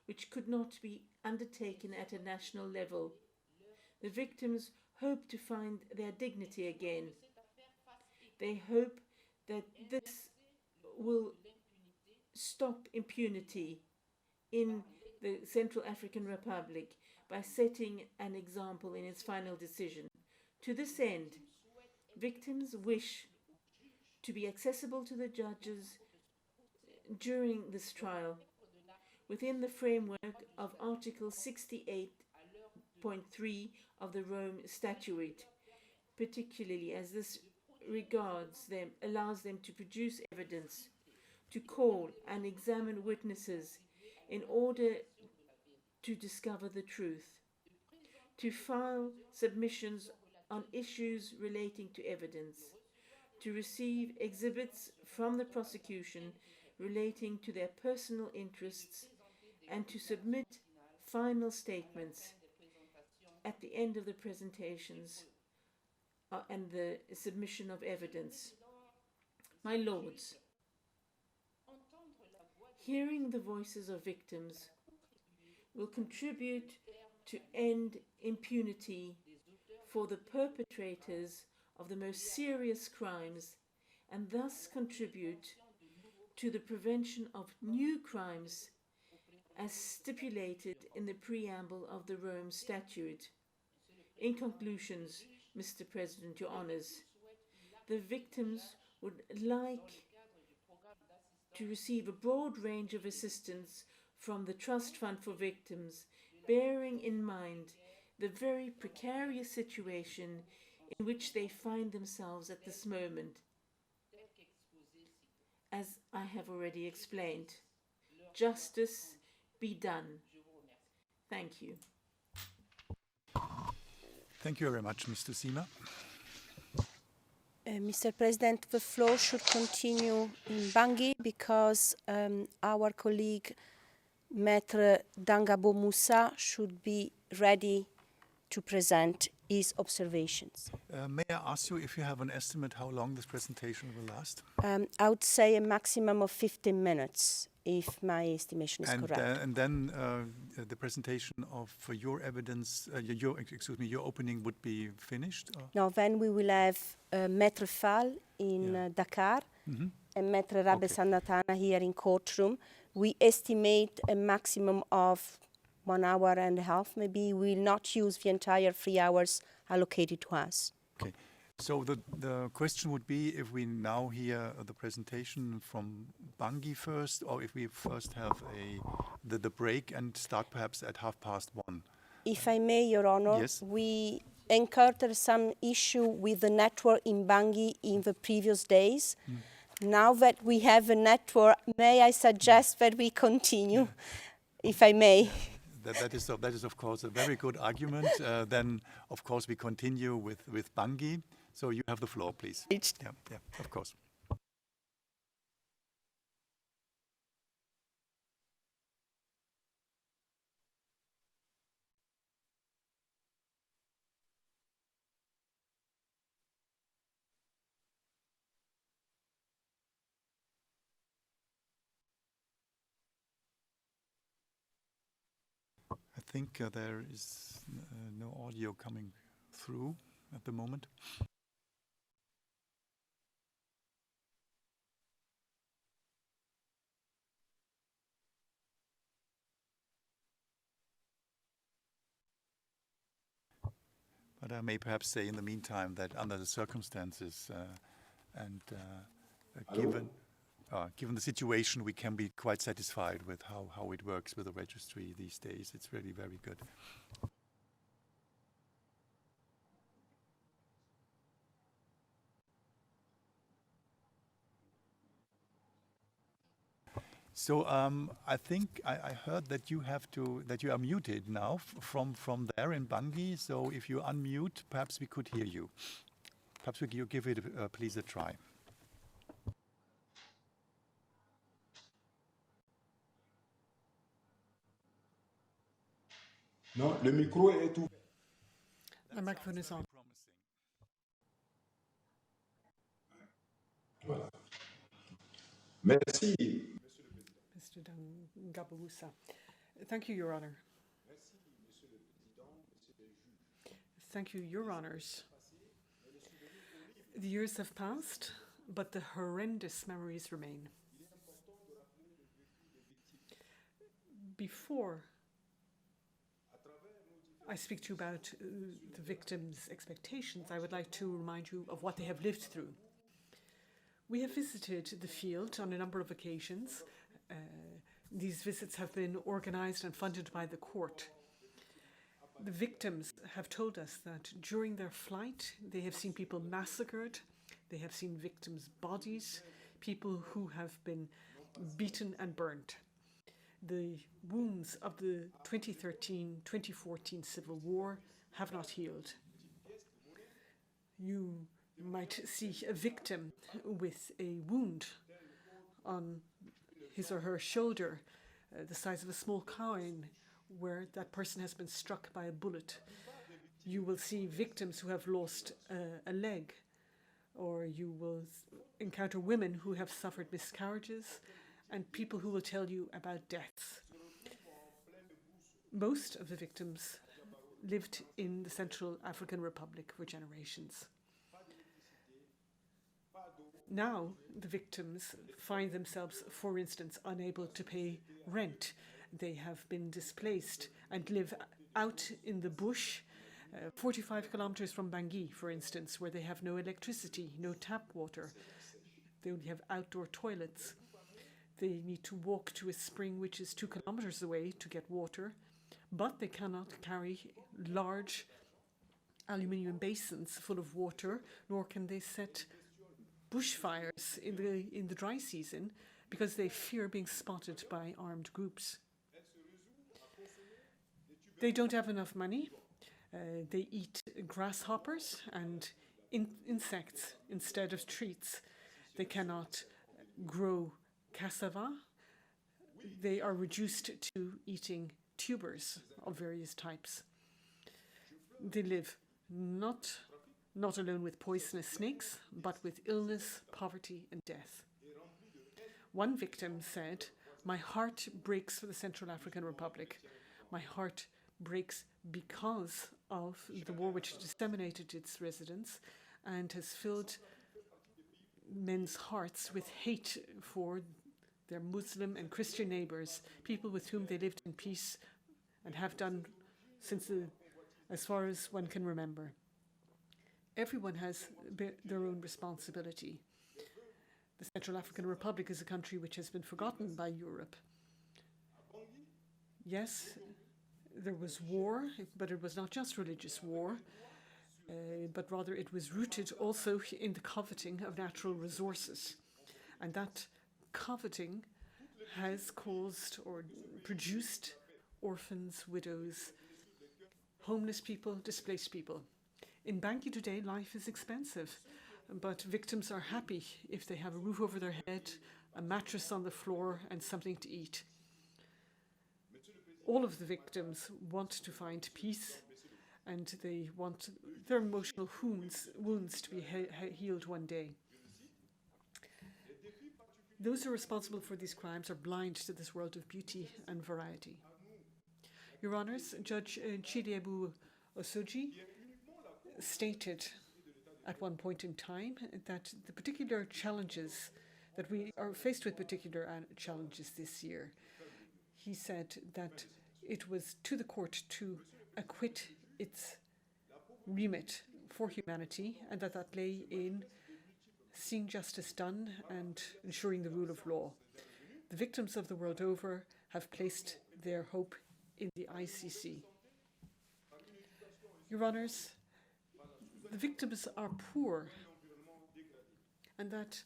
which could not be undertaken at a national level. The victims hope to find their dignity again. They hope that this will stop impunity in the Central African Republic by setting an example in its final decision. To this end, victims wish to be accessible to the judges during this trial within the framework of Article 68.3 of the Rome Statute, particularly as this allows them to produce evidence, to call and examine witnesses in order to discover the truth, to file submissions on issues relating to evidence, to receive exhibits from the prosecution relating to their personal interests, and to submit final statements at the end of the presentations and the submission of evidence. My lords, hearing the voices of victims will contribute to end impunity for the perpetrators of the most serious crimes and thus contribute to the prevention of new crimes as stipulated in the preamble of the Rome Statute. In conclusions, Mr. President, Your Honours, the victims would like to receive a broad range of assistance from the Trust Fund for Victims, bearing in mind the very precarious situation in which they find themselves at this moment. As I have already explained, justice be done. Thank you. Thank you very much, Mr. Sima. Mr. President, the floor should continue in Bangui because our colleague Maître Dangabo Moussa should be ready to present his observations. May I ask you if you have an estimate how long this presentation will last? I would say a maximum of 15 minutes, if my estimation is correct. And then the presentation of your evidence, your opening would be finished? Or? No, then we will have Maître Fall in Dakar and Maître Rabe Sandatana here in courtroom. We estimate a maximum of 1 hour and a half, maybe. We will not use the entire 3 hours allocated to us. Okay. So the question would be if we now hear the presentation from Bangui first, or if we first have the break and start perhaps at 1:30. If I may, Your Honor, yes. We encountered some issue with the network in Bangui in the previous days. Now that we have a network, may I suggest that we continue, if I may? That is of course a very good argument. Then of course we continue with Bangui. So you have the floor, please. Yeah, of course. think there is no audio coming through at the moment. But I may perhaps say in the meantime that under the circumstances and given the situation, we can be quite satisfied with how it works with the registry these days. It's really very good. So I think I heard that you are muted now from there in Bangui. So if you unmute, perhaps we could hear you. Perhaps you give it please a try. Non, le micro est ouvert. The microphone is on. Voilà. Merci. Mr. Gabaousa. Thank you, Your Honour. Thank you, Your Honours. The years have passed, but the horrendous memories remain. Before I speak to you about the victims' expectations, I would like to remind you of what they have lived through. We have visited the field on a number of occasions. These visits have been organised and funded by the court. The victims have told us that during their flight, they have seen people massacred, they have seen victims' bodies, people who have been beaten and burnt. The wounds of the 2013-2014 civil war have not healed. You might see a victim with a wound on his or her shoulder, the size of a small coin, where that person has been struck by a bullet. You will see victims who have lost a leg, or you will encounter women who have suffered miscarriages, and people who will tell you about deaths. Most of the victims lived in the Central African Republic for generations. Now, the victims find themselves, for instance, unable to pay rent. They have been displaced and live out in the bush, 45 kilometers from Bangui, for instance, where they have no electricity, no tap water. They only have outdoor toilets. They need to walk to a spring which is 2 kilometers away to get water, but they cannot carry large aluminium basins full of water, nor can they set bushfires in the dry season because they fear being spotted by armed groups. They don't have enough money. They eat grasshoppers and insects instead of trees. They cannot grow cassava. They are reduced to eating tubers of various types. They live not alone with poisonous snakes, but with illness, poverty, and death. One victim said, "My heart breaks for the Central African Republic. My heart breaks because of the war which disseminated its residents and has filled men's hearts with hate for their Muslim and Christian neighbours, people with whom they lived in peace and have done since as far as one can remember." Everyone has their own responsibility. The Central African Republic is a country which has been forgotten by Europe. Yes, there was war, but it was not just religious war, but rather it was rooted also in the coveting of natural resources. And that coveting has caused or produced orphans, widows, homeless people, displaced people. In Bangui today, life is expensive, but victims are happy if they have a roof over their head, a mattress on the floor, and something to eat. All of the victims want to find peace, and they want their emotional wounds to be healed one day. Those who are responsible for these crimes are blind to this world of beauty and variety. Your Honours, Judge Chidiebu Osoji stated at one point in time that the particular challenges, that we are faced with particular challenges this year. He said that it was to the court to acquit its remit for humanity, and that lay in seeing justice done and ensuring the rule of law. The victims of the world over have placed their hope in the ICC. Your Honours, the victims are poor, and that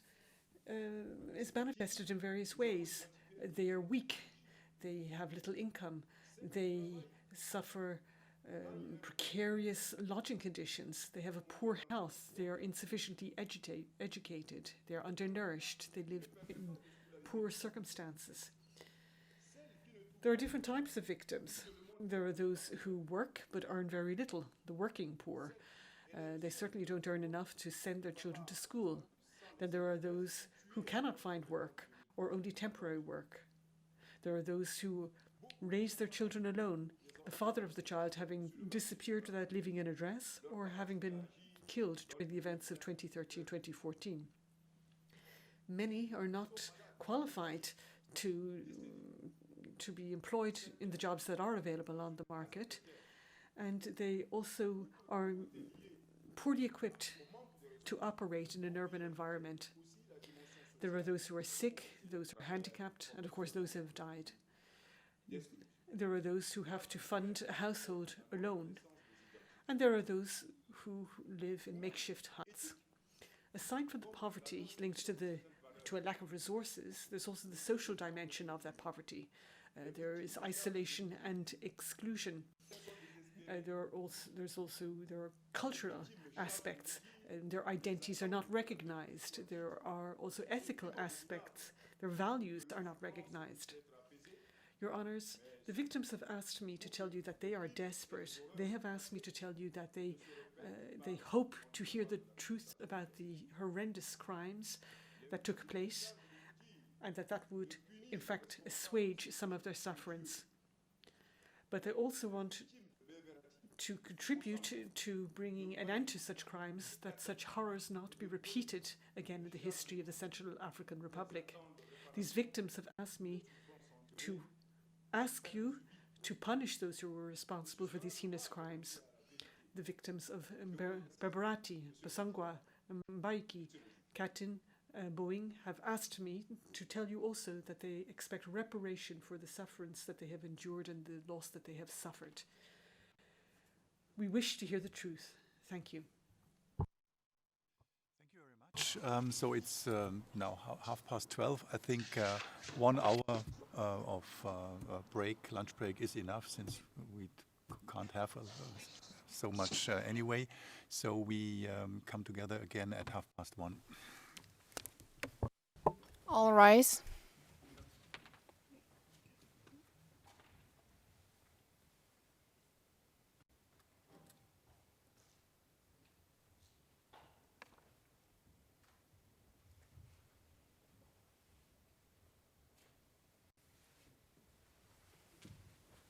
is manifested in various ways. They are weak, they have little income, they suffer precarious lodging conditions, they have a poor health, they are insufficiently educated, they are undernourished, they live in poor circumstances. There are different types of victims. There are those who work but earn very little, the working poor. They certainly don't earn enough to send their children to school. Then there are those who cannot find work or only temporary work. There are those who raise their children alone, the father of the child having disappeared without leaving an address or having been killed during the events of 2013 and 2014. Many are not qualified to be employed in the jobs that are available on the market, and they also are poorly equipped to operate in an urban environment. There are those who are sick, those who are handicapped, and of course those who have died. There are those who have to fund a household alone, and there are those who live in makeshift huts. Aside from the poverty linked to a lack of resources, there's also the social dimension of that poverty. There is isolation and exclusion. There are cultural aspects, and their identities are not recognized. There are also ethical aspects. Their values are not recognized. Your Honours, the victims have asked me to tell you that they are desperate. They have asked me to tell you that they hope to hear the truth about the horrendous crimes that took place, and that would, in fact, assuage some of their sufferance. But they also want to contribute to bringing an end to such crimes, that such horrors not be repeated again in the history of the Central African Republic. These victims have asked me to ask you to punish those who were responsible for these heinous crimes. The victims of Berberati, Basangwa, Mbaiki, Katin, Boeing have asked me to tell you also that they expect reparation for the sufferance that they have endured and the loss that they have suffered. We wish to hear the truth. Thank you. Thank you very much. So it's now 12:30. I think 1 hour of lunch break is enough, since we can't have so much anyway. So we come together again at 1:30. All rise.